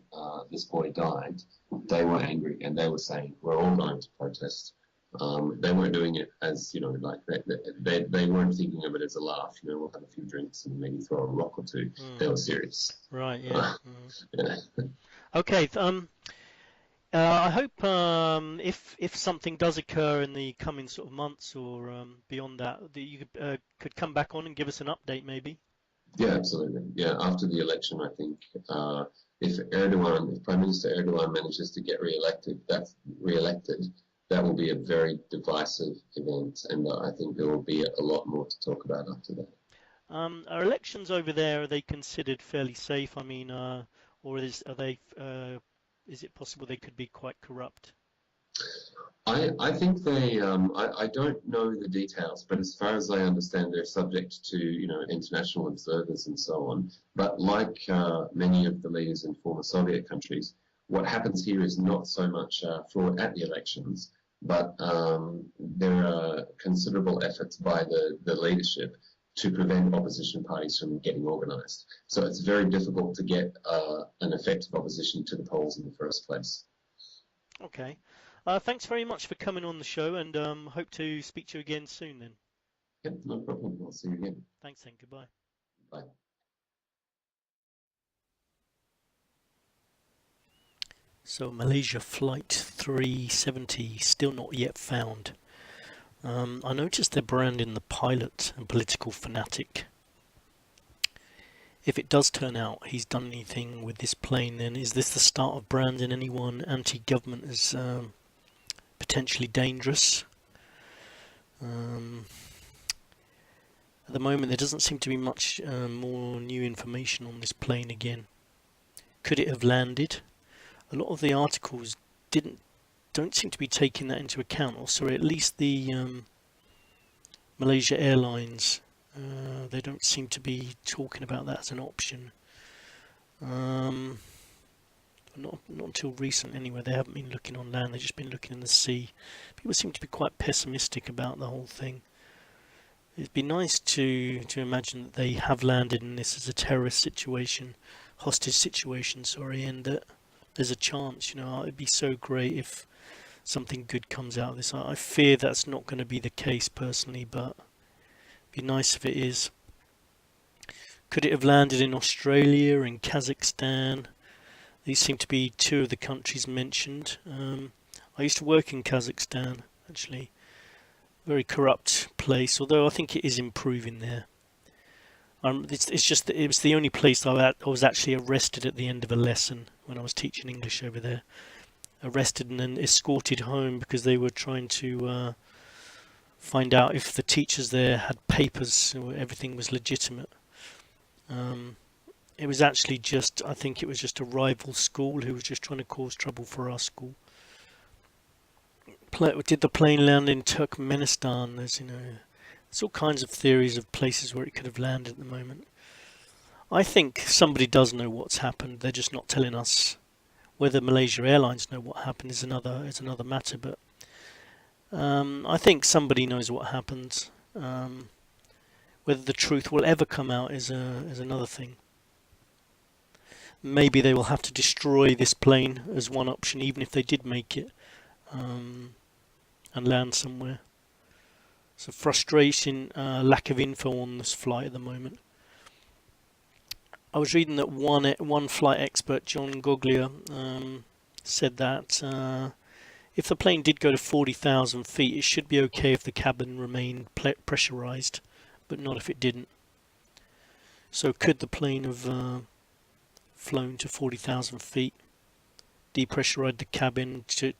this boy died, they were angry and they were saying, "We're all going to protest." They weren't doing it as, like they weren't thinking of it as a laugh. We'll have a few drinks and maybe throw a rock or two. They were serious. Right. Yeah. Yeah. Okay. I hope if something does occur in the coming sort of months or beyond that you could come back on and give us an update, maybe. Yeah, absolutely. Yeah, after the election, I think if Prime Minister Erdogan manages to get re-elected, that will be a very divisive event, and I think there will be a lot more to talk about after that. Are elections over there, are they considered fairly safe? I mean, or is it possible they could be quite corrupt? I think they. I don't know the details, but as far as I understand, they're subject to international observers and so on. But like many of the leaders in former Soviet countries, what happens here is not so much fraud at the elections, but there are considerable efforts by the leadership to prevent opposition parties from getting organised. So it's very difficult to get an effective opposition to the polls in the first place. Okay. Thanks very much for coming on the show, and hope to speak to you again soon then. Yep, no problem. I'll see you again. Thanks and goodbye. Bye. So Malaysia Flight 370 still not yet found. I noticed they're branding the pilot a political fanatic. If it does turn out he's done anything with this plane, then is this the start of branding anyone anti-government as potentially dangerous? At the moment there doesn't seem to be much more new information on this plane again. Could it have landed? A lot of the articles don't seem to be taking that into account, or sorry, at least the Malaysia Airlines, they don't seem to be talking about that as an option. Not until recent anyway. They haven't been looking on land, they've just been looking in the sea. People seem to be quite pessimistic about the whole thing. It'd be nice to imagine that they have landed in this as a terrorist situation, hostage situation, sorry, and that there's a chance, it'd be so great if something good comes out of this. I fear that's not going to be the case personally, but it'd be nice if it is. Could it have landed in Australia, in Kazakhstan? These seem to be two of the countries mentioned. I used to work in Kazakhstan, actually. very corrupt place, although I think it is improving there. It's just that it was the only place I was actually arrested at the end of a lesson when I was teaching English over there. Arrested and then escorted home because they were trying to find out if the teachers there had papers or everything was legitimate. It was actually just, I think it was just a rival school who was just trying to cause trouble for our school. Did the plane land in Turkmenistan? There's all kinds of theories of places where it could have landed at the moment. I think somebody does know what's happened. They're just not telling us. Whether Malaysia Airlines know what happened is another matter. But I think somebody knows what happened. Whether the truth will ever come out is another thing. Maybe they will have to destroy this plane as one option, even if they did make it and land somewhere. So frustration, lack of info on this flight at the moment. I was reading that one flight expert, John Goglia, said that if the plane did go to 40,000 feet, it should be okay if the cabin remained pressurized, but not if it didn't. So could the plane have flown to 40,000 feet, depressurize the cabin to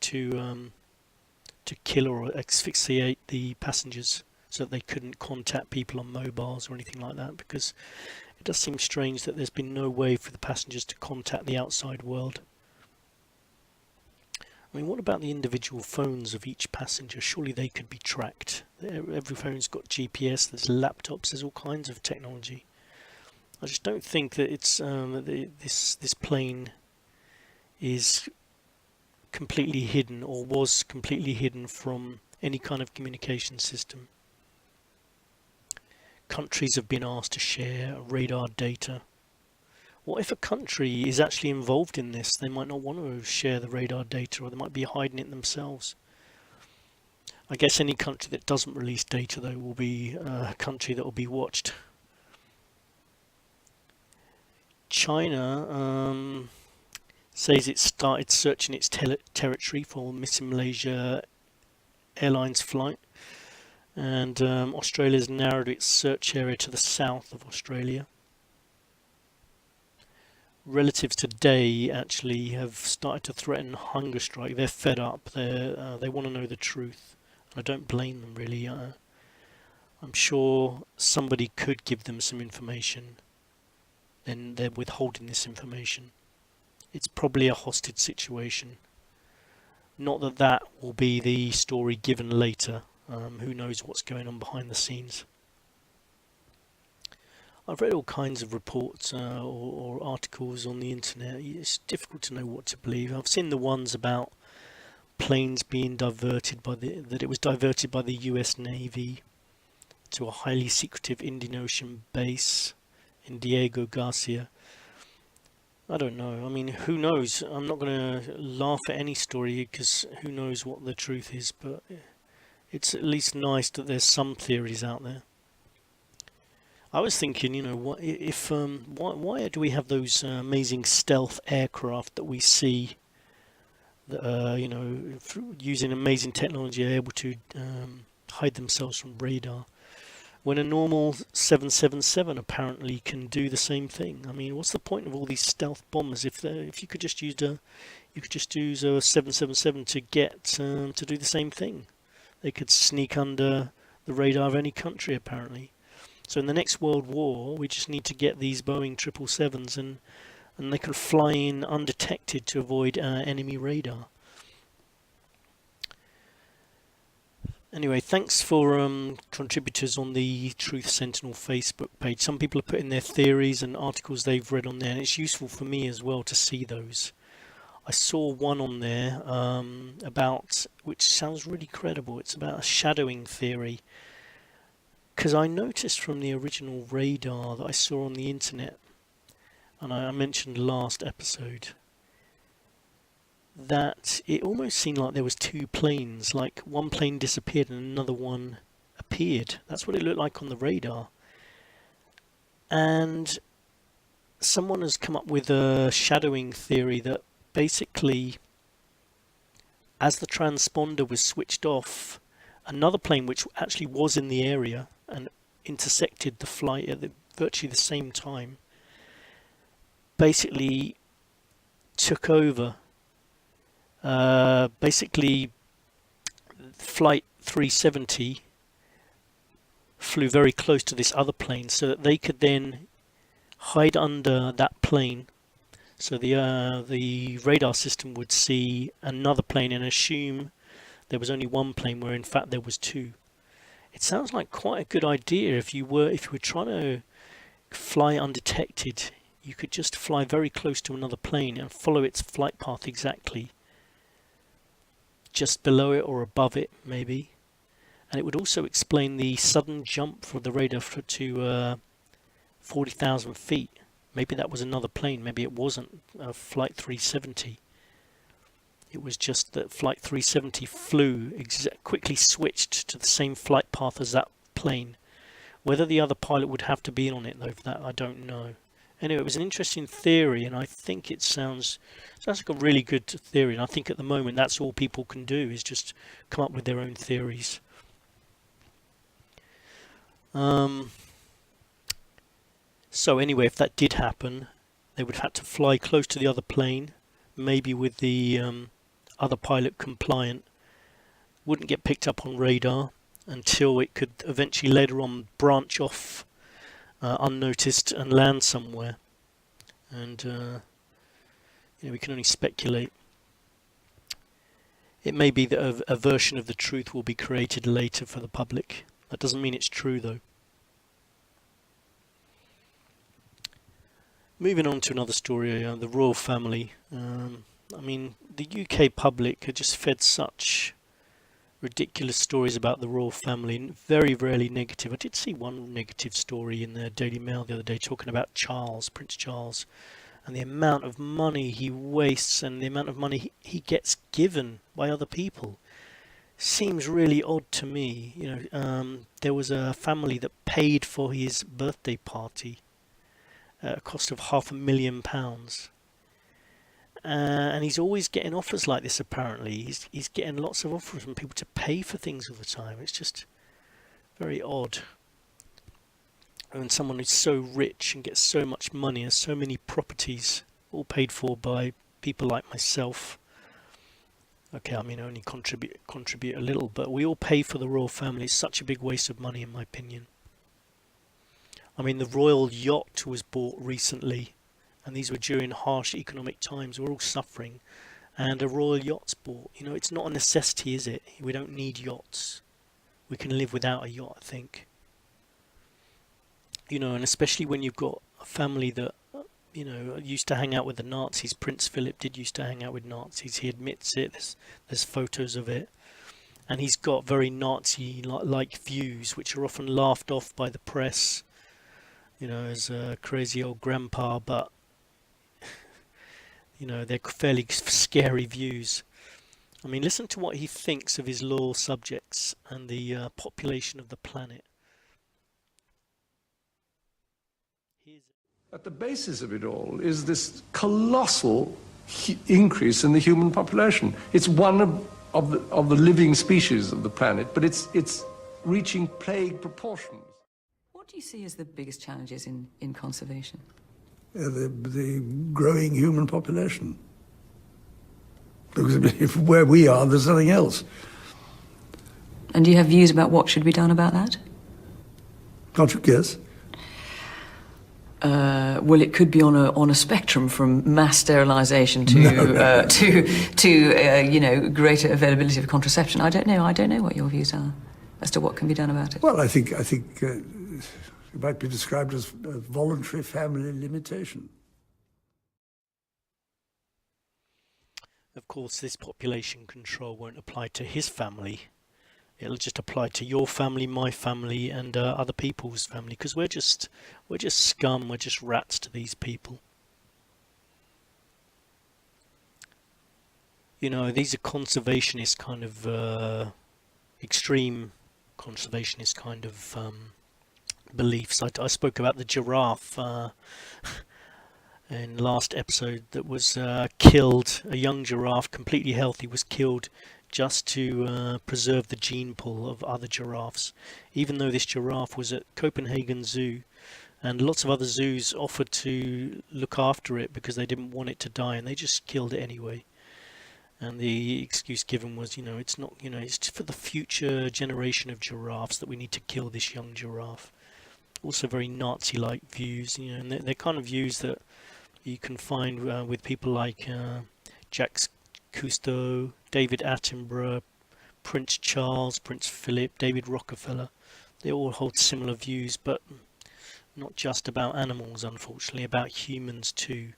kill or asphyxiate the passengers so that they couldn't contact people on mobiles or anything like that? Because it does seem strange that there's been no way for the passengers to contact the outside world. I mean, what about the individual phones of each passenger? Surely they could be tracked. Every phone's got GPS, there's laptops, there's all kinds of technology. I just don't think that it's this plane is completely hidden or was completely hidden from any kind of communication system. Countries have been asked to share radar data. What if a country is actually involved in this? They might not want to share the radar data, or they might be hiding it themselves. I guess any country that doesn't release data, though, will be a country that will be watched. China says it started searching its territory for missing Malaysia Airlines flight, and Australia's narrowed its search area to the south of Australia. Relatives today actually have started to threaten hunger strike. They're fed up. They want to know the truth. I don't blame them, really. I'm sure somebody could give them some information. Then they're withholding this information. It's probably a hostage situation. Not that that will be the story given later. Who knows what's going on behind the scenes. I've read all kinds of reports or articles on the internet. It's difficult to know what to believe. I've seen the ones about planes being diverted that it was diverted by the US Navy to a highly secretive Indian Ocean base in Diego Garcia. I don't know. I mean, who knows? I'm not going to laugh at any story because who knows what the truth is, but it's at least nice that there's some theories out there. I was thinking, what if why do we have those amazing stealth aircraft that we see that using amazing technology are able to hide themselves from radar, when a normal 777 apparently can do the same thing? I mean, what's the point of all these stealth bombers if you could just use a 777 to get to do the same thing? They could sneak under the radar of any country apparently. So in the next World War, we just need to get these Boeing 777s and they can fly in undetected to avoid enemy radar. Anyway, thanks for contributors on the Truth Sentinel Facebook page. Some people are putting their theories and articles they've read on there, and it's useful for me as well to see those. I saw one on there which sounds really credible. It's about a shadowing theory. Because I noticed from the original radar that I saw on the internet, and I mentioned last episode, that it almost seemed like there was two planes, like one plane disappeared and another one appeared. That's what it looked like on the radar. And someone has come up with a shadowing theory that basically, as the transponder was switched off, another plane which actually was in the area and intersected the flight at virtually the same time, basically took over. Basically, Flight 370 flew very close to this other plane so that they could then hide under that plane. So the radar system would see another plane and assume there was only one plane, where in fact there was two. It sounds like quite a good idea. If you were trying to fly undetected, you could just fly very close to another plane and follow its flight path exactly, just below it or above it maybe. And it would also explain the sudden jump for the radar to 40,000 feet. Maybe that was another plane. Maybe it wasn't Flight 370. It was just that Flight 370 flew, quickly switched to the same flight path as that plane. Whether the other pilot would have to be on it, though, for that, I don't know. Anyway, it was an interesting theory, and I think it sounds like a really good theory. And I think at the moment that's all people can do, is just come up with their own theories. So anyway, if that did happen, they would have had to fly close to the other plane, maybe with the other pilot compliant, wouldn't get picked up on radar until it could eventually later on branch off unnoticed and land somewhere. And we can only speculate. It may be that a version of the truth will be created later for the public. That doesn't mean it's true, though. Moving on to another story, the royal family. I mean, the UK public are just fed such ridiculous stories about the royal family, and very rarely negative. I did see one negative story in the Daily Mail the other day talking about Prince Charles, and the amount of money he wastes and the amount of money he gets given by other people. Seems really odd to me. There was a family that paid for his birthday party at a cost of £500,000. And he's always getting offers like this, apparently. He's getting lots of offers from people to pay for things all the time. It's just very odd. And someone who's so rich and gets so much money and so many properties, all paid for by people like myself. Okay, I mean, only contribute a little, but we all pay for the royal family. It's such a big waste of money, in my opinion. I mean, the royal yacht was bought recently, and these were during harsh economic times. We're all suffering, and a royal yacht's bought. It's not a necessity, is it? We don't need yachts. We can live without a yacht, I think. And especially when you've got a family that, used to hang out with the Nazis. Prince Philip did used to hang out with Nazis. He admits it. There's photos of it. And he's got very Nazi-like views, which are often laughed off by the press, as a crazy old grandpa, but they're fairly scary views. I mean, listen to what he thinks of his loyal subjects and the population of the planet. At the basis of it all is this colossal increase in the human population. It's one of the living species of the planet, but it's reaching plague proportions. What do you see as the biggest challenges in conservation? The growing human population. Because if where we are, there's nothing else. And do you have views about what should be done about that? Can't you guess? Well, it could be on a spectrum from mass sterilisation to greater availability of contraception. I don't know what your views are as to what can be done about it. Well, I think it might be described as voluntary family limitation. Of course, this population control won't apply to his family. It'll just apply to your family, my family, and other people's family, because we're just scum. We're just rats to these people. These are conservationist kind of extreme conservationist kind of beliefs. I spoke about the giraffe in last episode that was killed. A young giraffe, completely healthy, was killed just to preserve the gene pool of other giraffes, even though this giraffe was at Copenhagen Zoo, and lots of other zoos offered to look after it because they didn't want it to die, and they just killed it anyway. And the excuse given was, it's not, it's for the future generation of giraffes that we need to kill this young giraffe. Also very Nazi-like views, and they're kind of views that you can find with people like Jacques Cousteau, David Attenborough, Prince Charles, Prince Philip, David Rockefeller. They all hold similar views, but not just about animals, unfortunately, about humans too.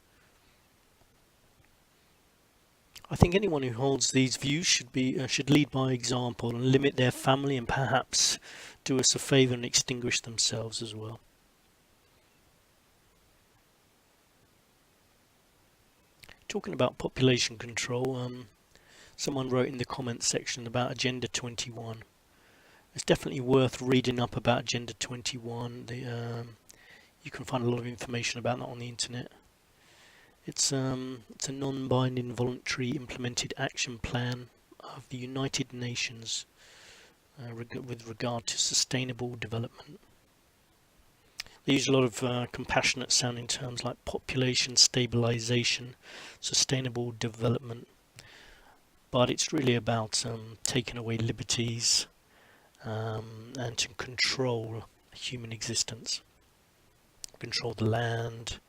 I think anyone who holds these views should lead by example and limit their family, and perhaps do us a favour and extinguish themselves as well. Talking about population control, someone wrote in the comments section about Agenda 21. It's definitely worth reading up about Agenda 21. You can find a lot of information about that on the internet. It's a non-binding, voluntary implemented action plan of the United Nations with regard to sustainable development. They use a lot of compassionate sounding terms like population stabilization, sustainable development, but it's really about taking away liberties and to control human existence, control the land,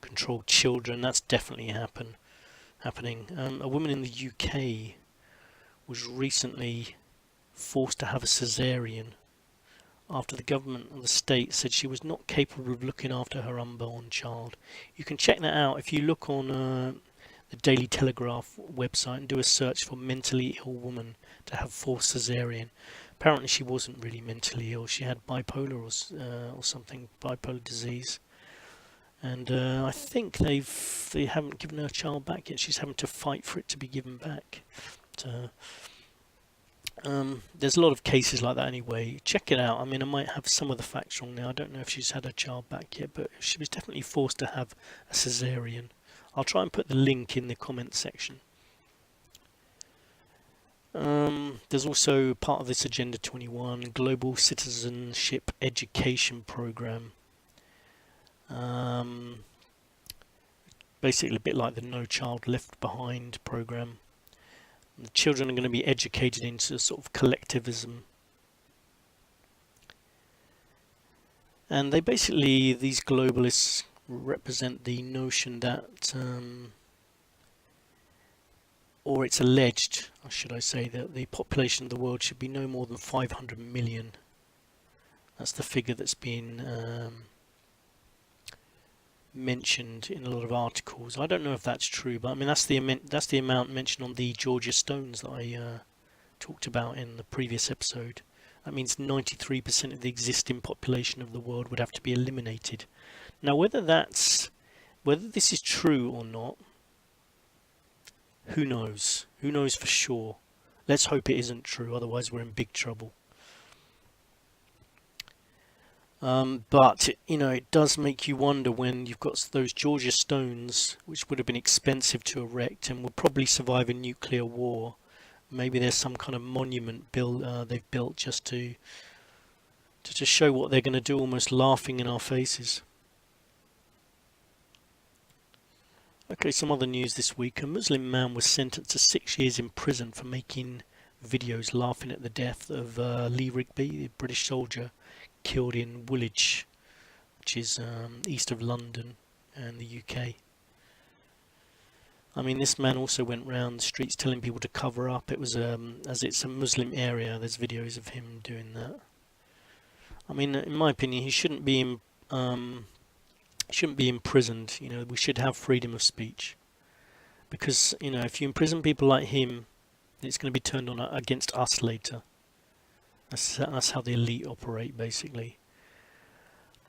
control children. That's definitely happening. A woman in the UK was recently forced to have a cesarean after the government and the state said she was not capable of looking after her unborn child. You can check that out if you look on the Daily Telegraph website and do a search for mentally ill woman to have forced cesarean. Apparently she wasn't really mentally ill. She had bipolar or something, bipolar disease. And I think they haven't given her child back yet. She's having to fight for it to be given back. There's a lot of cases like that anyway. Check it out. I mean, I might have some of the facts wrong now. I don't know if she's had her child back yet, but she was definitely forced to have a cesarean. I'll try and put the link in the comments section. There's also part of this Agenda 21 Global Citizenship Education Program. Basically a bit like the No Child Left Behind program. The children are going to be educated into sort of collectivism. And they basically, these globalists represent the notion that, or it's alleged, should I say, that the population of the world should be no more than 500 million. That's the figure that's been mentioned in a lot of articles. I don't know if that's true, but I mean that's the amount mentioned on the Georgia Stones that I talked about in the previous episode. That means 93% of the existing population of the world would have to be eliminated. Now, whether this is true or not, who knows? Who knows for sure? Let's hope it isn't true, otherwise we're in big trouble. But it does make you wonder when you've got those Georgia Stones, which would have been expensive to erect and would probably survive a nuclear war. Maybe there's some kind of monument they've built just to show what they're going to do, almost laughing in our faces. Okay, some other news this week. A Muslim man was sentenced to 6 years in prison for making videos laughing at the death of Lee Rigby, the British soldier killed in Woolwich, which is east of London and the UK. I mean, this man also went round the streets telling people to cover up. It was as it's a Muslim area, there's videos of him doing that. I mean, in my opinion, he shouldn't be imprisoned. We should have freedom of speech, because if you imprison people like him, it's going to be turned on against us later. That's how the elite operate, basically.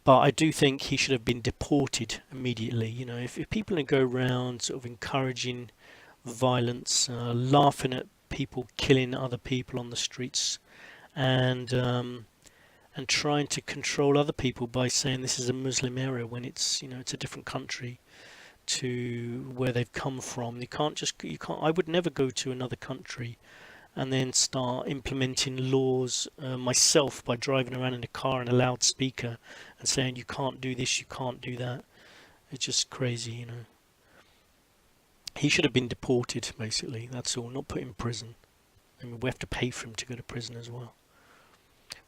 But I do think he should have been deported immediately. If people go around sort of encouraging violence, laughing at people killing other people on the streets, and trying to control other people by saying this is a Muslim area when it's it's a different country, to where they've come from. You can't. I would never go to another country and then start implementing laws myself by driving around in a car in a loudspeaker and saying you can't do this, you can't do that. It's just crazy, you know. He should have been deported, basically. That's all. Not put in prison. I mean, we have to pay for him to go to prison as well.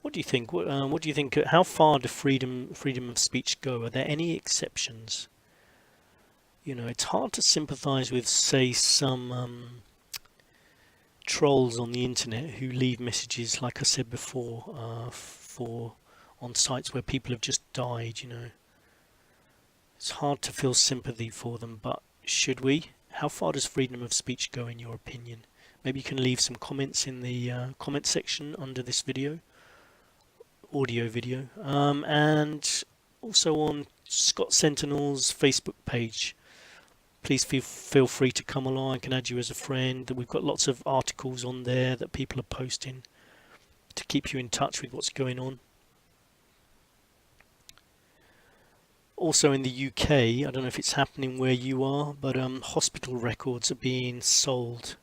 What do you think? What do you think? How far does freedom of speech go? Are there any exceptions? You know, it's hard to sympathise with, say, some trolls on the internet who leave messages, like I said before, on sites where people have just died. You know, it's hard to feel sympathy for them, but should we? How far does freedom of speech go, in your opinion? Maybe you can leave some comments in the comment section under this video, audio video, and also on Scott Sentinel's Facebook page. Please feel free to come along. I can add you as a friend. We've got lots of articles on there that people are posting to keep you in touch with what's going on. Also in the UK, I don't know if it's happening where you are, but hospital records are being sold.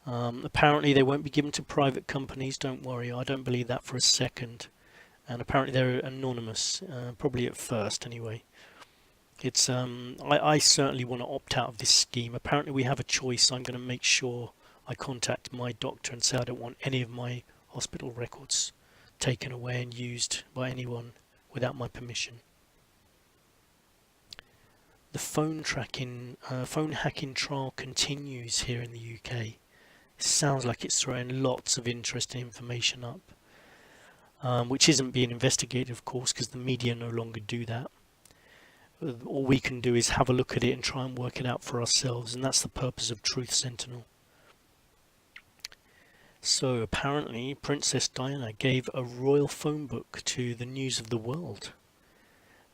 Apparently they won't be given to private companies, don't worry, I don't believe that for a second. And apparently they're anonymous, probably at first anyway. It's I certainly want to opt out of this scheme. Apparently we have a choice. I'm going to make sure I contact my doctor and say I don't want any of my hospital records taken away and used by anyone without my permission. The phone hacking trial continues here in the UK. It sounds like it's throwing lots of interesting information up, which isn't being investigated, of course, because the media no longer do that. All we can do is have a look at it and try and work it out for ourselves, and that's the purpose of Truth Sentinel. So apparently Princess Diana gave a royal phone book to the News of the World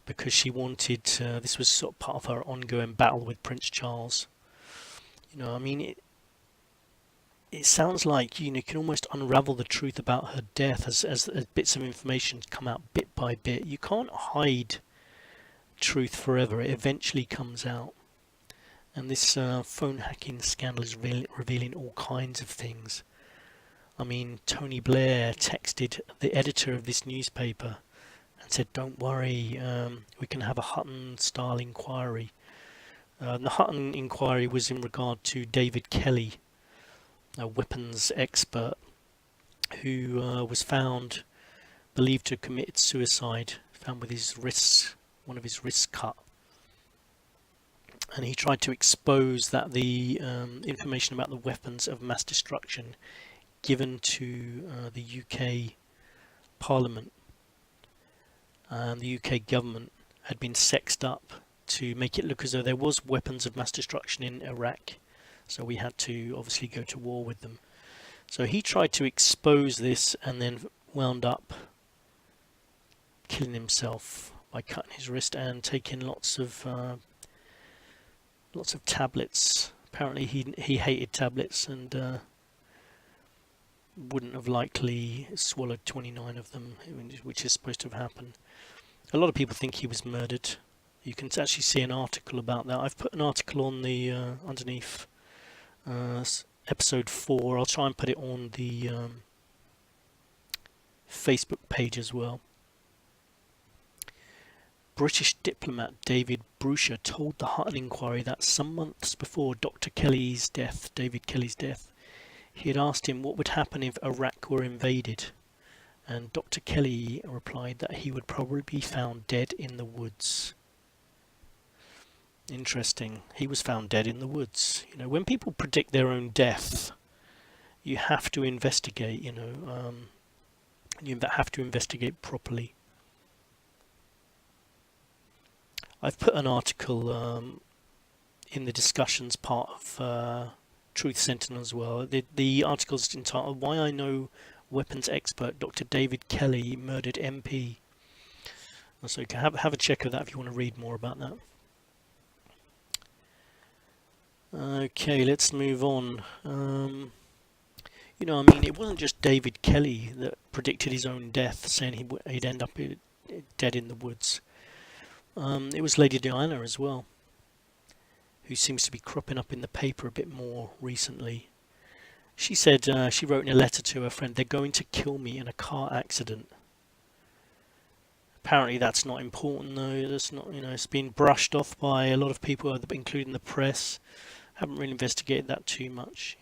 because she wanted, this was sort of part of her ongoing battle with Prince Charles. You know, I mean, it sounds like, you know, you can almost unravel the truth about her death as bits of information come out bit by bit. You can't hide truth forever. It eventually comes out. And this phone hacking scandal is revealing all kinds of things. I mean, Tony Blair texted the editor of this newspaper and said, don't worry, we can have a Hutton-style inquiry. The Hutton inquiry was in regard to David Kelly, a weapons expert who was found, believed to have committed suicide, found with his wrists, one of his wrists cut. And he tried to expose that the information about the weapons of mass destruction given to the UK Parliament and the UK government had been sexed up to make it look as though there was weapons of mass destruction in Iraq. So we had to obviously go to war with them. So he tried to expose this and then wound up killing himself by cutting his wrist and taking lots of tablets. Apparently he hated tablets and wouldn't have likely swallowed 29 of them, which is supposed to have happened. A lot of people think he was murdered. You can actually see an article about that. I've put an article on the underneath episode 4. I'll try and put it on the Facebook page as well. British diplomat David Brewster told the Hutton inquiry that some months before David Kelly's death, he had asked him what would happen if Iraq were invaded, and Dr. Kelly replied that he would probably be found dead in the woods. Interesting. He was found dead in the woods. You know, when people predict their own death, you have to investigate, you know, you have to investigate properly. I've put an article in the discussions part of Truth Sentinel as well. The article's entitled "Why I Know Weapons Expert Dr. David Kelly Murdered MP." So you can have a check of that if you want to read more about that. Okay, let's move on. You know, I mean, it wasn't just David Kelly that predicted his own death, saying he'd end up dead in the woods. It was Lady Diana as well. who seems to be cropping up in the paper a bit more recently. She said, she wrote in a letter to her friend, "They're going to kill me in a car accident." Apparently that's not important though. That's not, it's been brushed off by a lot of people, including the press. Haven't really investigated that too much,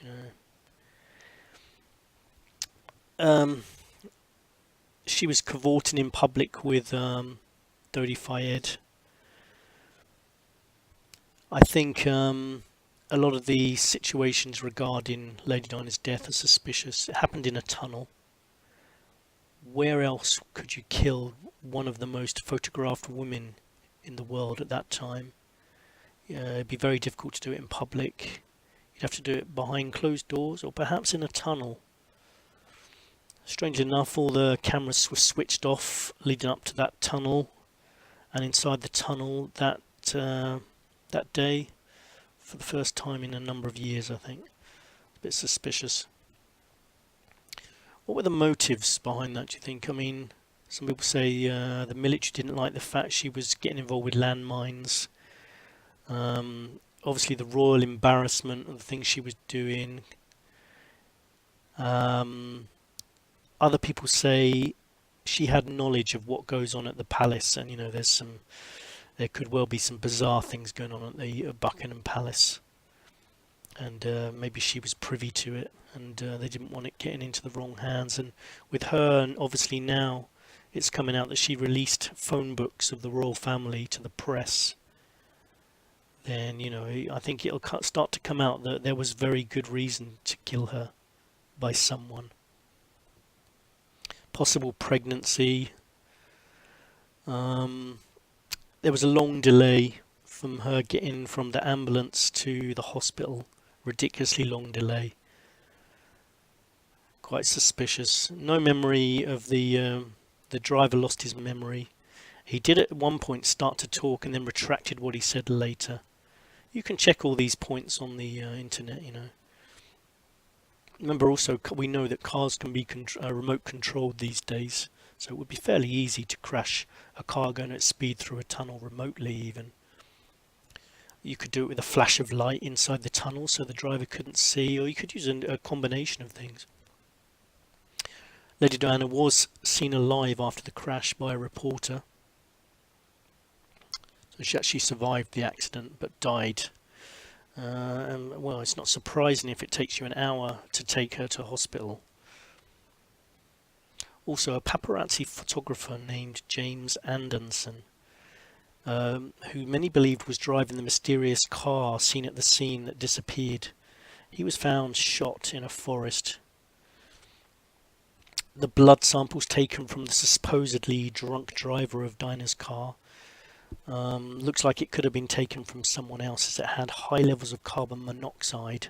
She was cavorting in public with Dodi Fayed. I think a lot of the situations regarding Lady Diana's death are suspicious. It happened in a tunnel. Where else could you kill one of the most photographed women in the world at that time? It'd be very difficult to do it in public. You'd have to do it behind closed doors or perhaps in a tunnel. Strangely enough, all the cameras were switched off leading up to that tunnel, and inside the tunnel that day, for the first time in a number of years, I think. A bit suspicious. What were the motives behind that, do you think? I mean, some people say the military didn't like the fact she was getting involved with landmines. Obviously the royal embarrassment of the things she was doing. Other people say she had knowledge of what goes on at the palace, and there could well be some bizarre things going on at the Buckingham Palace, and maybe she was privy to it, and they didn't want it getting into the wrong hands. And with her, and obviously now it's coming out that she released phone books of the royal family to the press, then I think it'll start to come out that there was very good reason to kill her by someone. Possible pregnancy. There was a long delay from her getting from the ambulance to the hospital. Ridiculously long delay. Quite suspicious. No memory of the driver. Lost his memory. He did at one point start to talk and then retracted what he said later. You can check all these points on the internet, Remember also, we know that cars can be remote controlled these days, so it would be fairly easy to crash a car going at speed through a tunnel remotely even. You could do it with a flash of light inside the tunnel so the driver couldn't see, or you could use a combination of things. Lady Diana was seen alive after the crash by a reporter. So she actually survived the accident but died. Well, it's not surprising if it takes you an hour to take her to hospital. Also, a paparazzi photographer named James Anderson, who many believed was driving the mysterious car seen at the scene that disappeared. He was found shot in a forest. The blood samples taken from the supposedly drunk driver of Diana's car looks like it could have been taken from someone else, as it had high levels of carbon monoxide,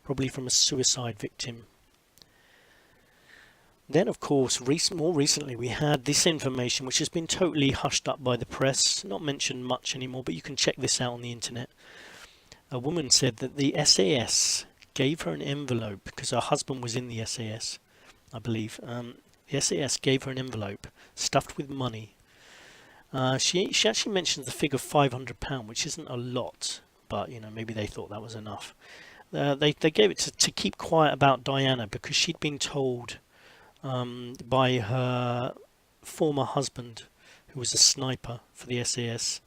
probably from a suicide victim. Then, of course, more recently we had this information which has been totally hushed up by the press, not mentioned much anymore, but you can check this out on the internet. A woman said that the SAS gave her an envelope, because her husband was in the SAS, I believe. The SAS gave her an envelope stuffed with money. She actually mentions the figure £500, which isn't a lot, but maybe they thought that was enough. They gave it to keep quiet about Diana, because she'd been told by her former husband, who was a sniper for the SAS,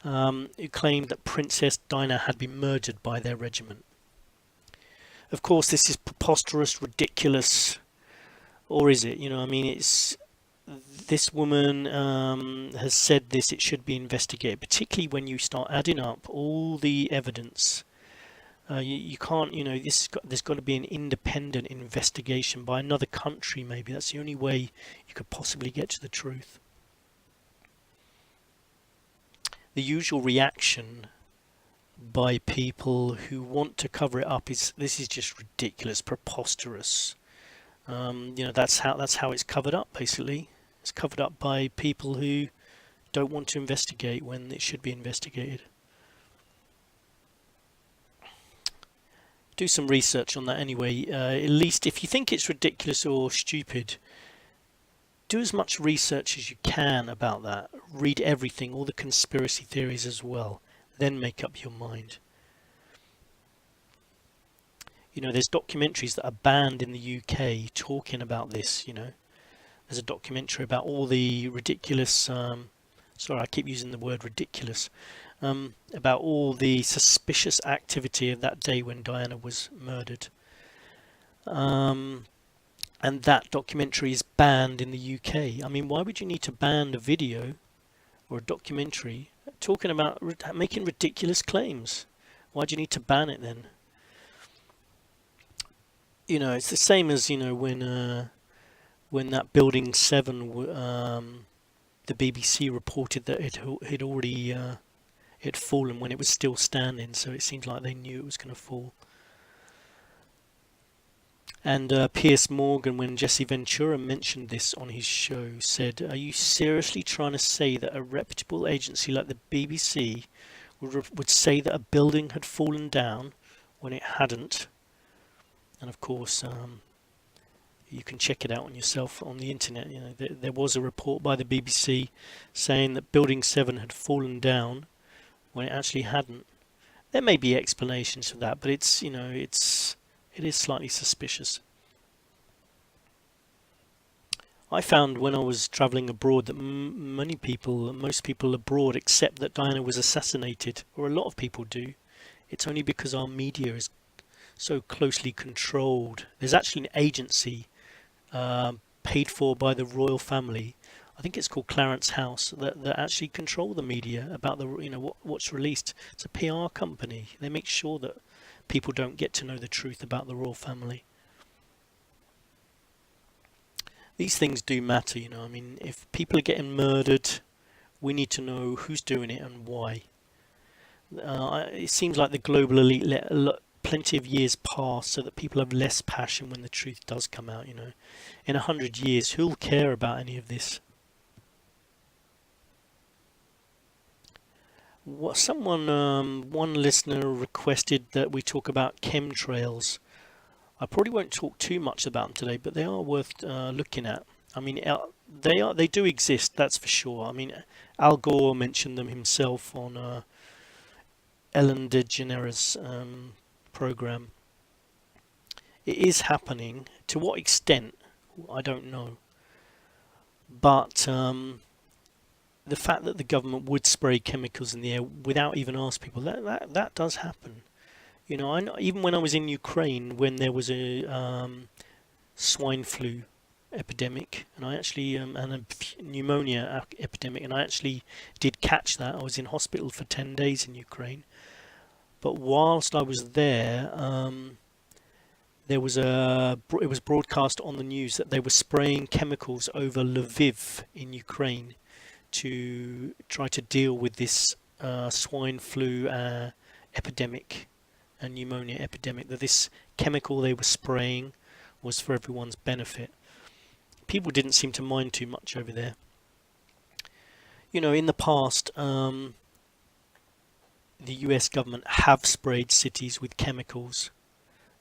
who claimed that Princess Diana had been murdered by their regiment. Of course, this is preposterous, ridiculous, or is it? It's... This woman has said this, it should be investigated, particularly when you start adding up all the evidence. You can't, there's got to be an independent investigation by another country maybe. That's the only way you could possibly get to the truth. The usual reaction by people who want to cover it up is, this is just ridiculous, preposterous. That's how it's covered up, basically. It's covered up by people who don't want to investigate when it should be investigated. Do some research on that anyway. At least if you think it's ridiculous or stupid, do as much research as you can about that. Read everything, all the conspiracy theories as well. Then make up your mind. You know, there's documentaries that are banned in the UK talking about this. You know, there's a documentary about all the ridiculous. Sorry, I keep using the word ridiculous. About all the suspicious activity of that day when Diana was murdered. And that documentary is banned in the UK. I mean, why would you need to ban a video or a documentary talking about making ridiculous claims? Why do you need to ban it then? You know, it's the same as, you know, when that Building 7, the BBC reported that it had already it fallen when it was still standing, so it seems like they knew it was going to fall. And Piers Morgan, when Jesse Ventura mentioned this on his show, said, "Are you seriously trying to say that a reputable agency like the BBC would say that a building had fallen down when it hadn't?" And of course, you can check it out on yourself on the internet. You know, there was a report by the BBC saying that Building 7 had fallen down when it actually hadn't. There may be explanations for that, but it's, you know, it is slightly suspicious. I found when I was travelling abroad that most people abroad accept that Diana was assassinated, or a lot of people do. It's only because our media is so closely controlled. There's actually an agency paid for by the royal family. I think it's called Clarence House, that actually control the media about the, you know, what's released. It's a PR company. They make sure that people don't get to know the truth about the royal family. These things do matter, you know. I mean, if people are getting murdered, we need to know who's doing it and why. It seems like the global elite let plenty of years pass so that people have less passion when the truth does come out, you know. In 100 years, who'll care about any of this? One listener requested that we talk about chemtrails. I probably won't talk too much about them today, but they are worth looking at. I mean, they do exist, that's for sure. I mean, Al Gore mentioned them himself on Ellen DeGeneres' program. It is happening. To what extent, I don't know. But the fact that the government would spray chemicals in the air without even asking people, that does happen. You know, even when I was in Ukraine, when there was a swine flu epidemic, and I actually and a pneumonia epidemic, and I actually did catch that. I was in hospital for 10 days in Ukraine. But whilst I was there, it was broadcast on the news that they were spraying chemicals over Lviv in Ukraine to try to deal with this swine flu epidemic and pneumonia epidemic, that this chemical they were spraying was for everyone's benefit. People didn't seem to mind too much over there. You know, in the past, the US government have sprayed cities with chemicals.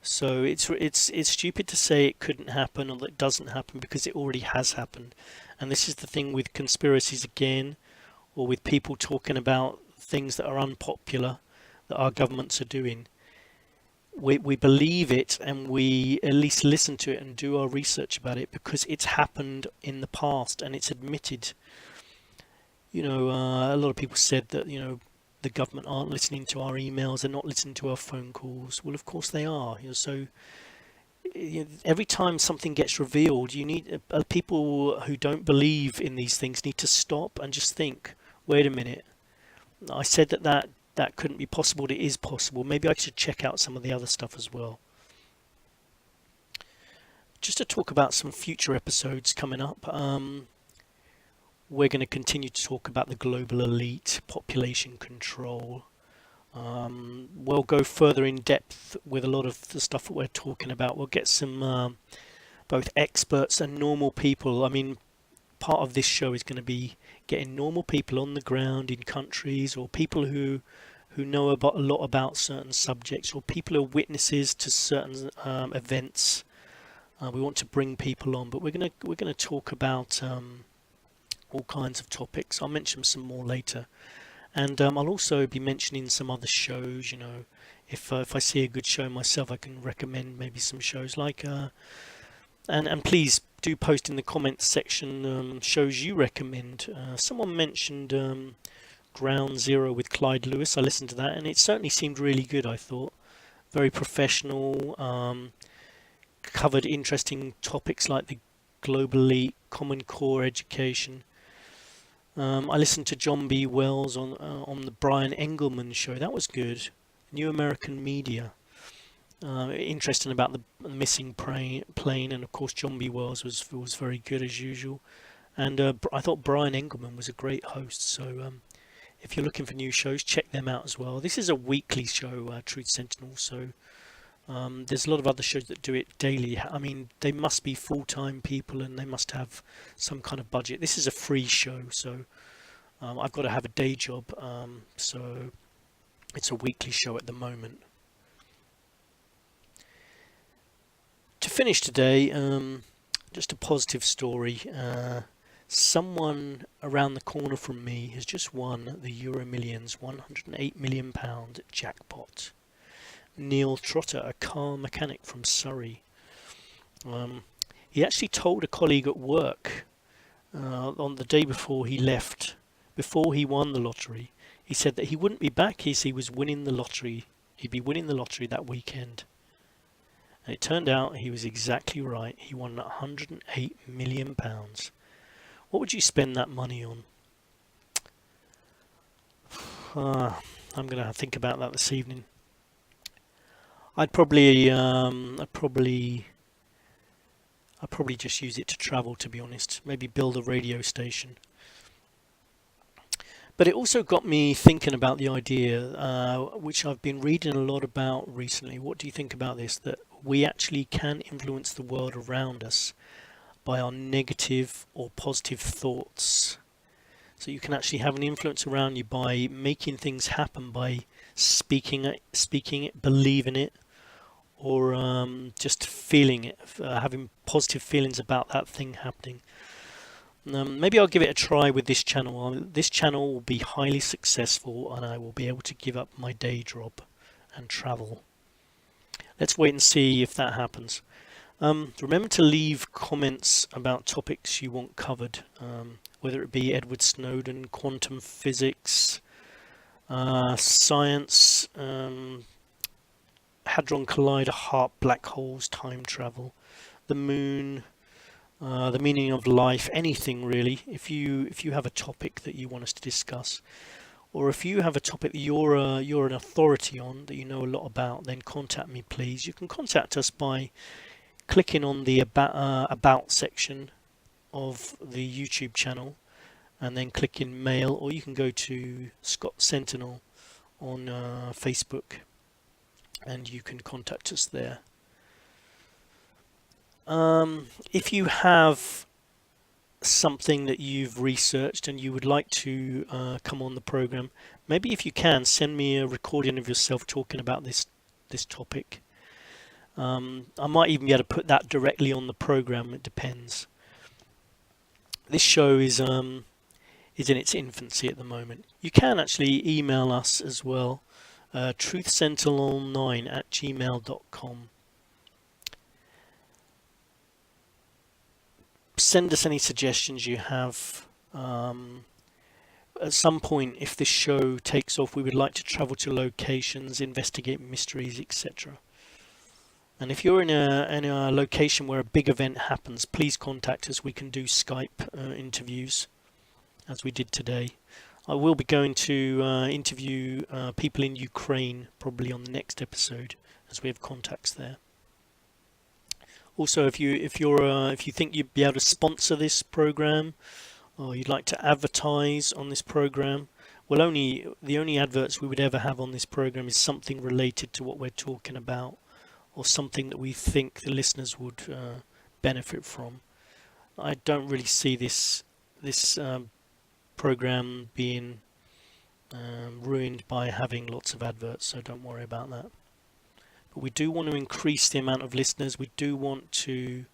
So it's stupid to say it couldn't happen or that it doesn't happen, because it already has happened. And this is the thing with conspiracies again, or with people talking about things that are unpopular that our governments are doing. We believe it, and we at least listen to it and do our research about it because it's happened in the past and it's admitted. You know, a lot of people said that, you know, the government aren't listening to our emails, they're not listening to our phone calls. Well, of course they are. You know, so every time something gets revealed, you need people who don't believe in these things need to stop and just think, wait a minute, I said that couldn't be possible. It is possible. Maybe I should check out some of the other stuff as well. Just to talk about some future episodes coming up, we're going to continue to talk about the global elite, population control. We'll go further in depth with a lot of the stuff that we're talking about. We'll get some both experts and normal people. I mean, part of this show is going to be getting normal people on the ground in countries, or people who know about a lot about certain subjects, or people who are witnesses to certain events. We want to bring people on, but we're going to talk about all kinds of topics. I'll mention some more later, and I'll also be mentioning some other shows. You know, if I see a good show myself, I can recommend maybe some shows like and please do post in the comments section shows you recommend. Someone mentioned Ground Zero with Clyde Lewis. I listened to that and it certainly seemed really good. I thought very professional. Covered interesting topics like the global elite, Common Core education. I listened to John B. Wells on the Brian Engelman show. That was good. New American Media. Interesting about the missing plane, and of course John B. Wells was very good as usual. And I thought Brian Engelman was a great host. So if you're looking for new shows, check them out as well. This is a weekly show, Truth Sentinel. So there's a lot of other shows that do it daily. I mean, they must be full-time people and they must have some kind of budget. This is a free show, so I've got to have a day job. So it's a weekly show at the moment. To finish today, just a positive story. Someone around the corner from me has just won the Euro Millions £108 million jackpot. Neil Trotter, a car mechanic from Surrey. He actually told a colleague at work on the day before he left, before he won the lottery, he said that he wouldn't be back. He was winning the lottery. He'd be winning the lottery that weekend. And it turned out he was exactly right. He won £108 million. What would you spend that money on? I'm going to think about that this evening. I'd probably just use it to travel, to be honest. Maybe build a radio station. But it also got me thinking about the idea, which I've been reading a lot about recently. What do you think about this? That we actually can influence the world around us by our negative or positive thoughts. So you can actually have an influence around you by making things happen, by speaking it, believing it, or just feeling it, having positive feelings about that thing happening. Maybe I'll give it a try with this channel. This channel will be highly successful and I will be able to give up my day job and travel. Let's wait and see if that happens. Remember to leave comments about topics you want covered, whether it be Edward Snowden, quantum physics, science, Hadron Collider, HARP, black holes, time travel, the moon, the meaning of life, anything really. If you have a topic that you want us to discuss, or if you have a topic that you're an authority on, that you know a lot about, then contact me, please. You can contact us by clicking on the about section of the YouTube channel, and then clicking mail, or you can go to Scott Sentinel on Facebook, and you can contact us there. If you have something that you've researched and you would like to come on the program, maybe if you can, send me a recording of yourself talking about this topic. I might even be able to put that directly on the program. It depends. This show is in its infancy at the moment. You can actually email us as well, truthsentinel9@gmail.com. Send us any suggestions you have. At some point, if this show takes off, we would like to travel to locations, investigate mysteries, etc. And if you're in a location where a big event happens, please contact us. We can do Skype interviews, as we did today. I will be going to interview people in Ukraine probably on the next episode, as we have contacts there. Also, if you think you'd be able to sponsor this program, or you'd like to advertise on this program, well, the only adverts we would ever have on this program is something related to what we're talking about, or something that we think the listeners would benefit from. I don't really see this program being ruined by having lots of adverts, so don't worry about that. But we do want to increase the amount of listeners. We do want to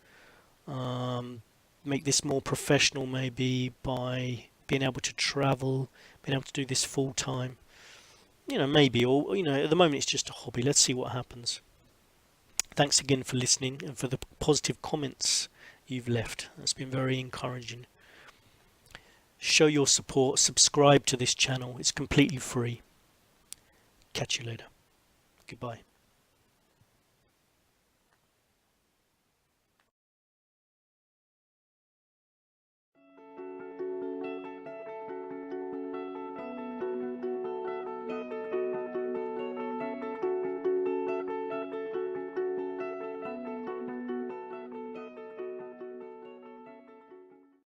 make this more professional, maybe by being able to travel, being able to do this full time. you know, maybe, or, you know, at the moment it's just a hobby. Let's see what happens. Thanks again for listening and for the positive comments you've left. That's been very encouraging. Show your support, subscribe to this channel. It's completely free. Catch you later. Goodbye.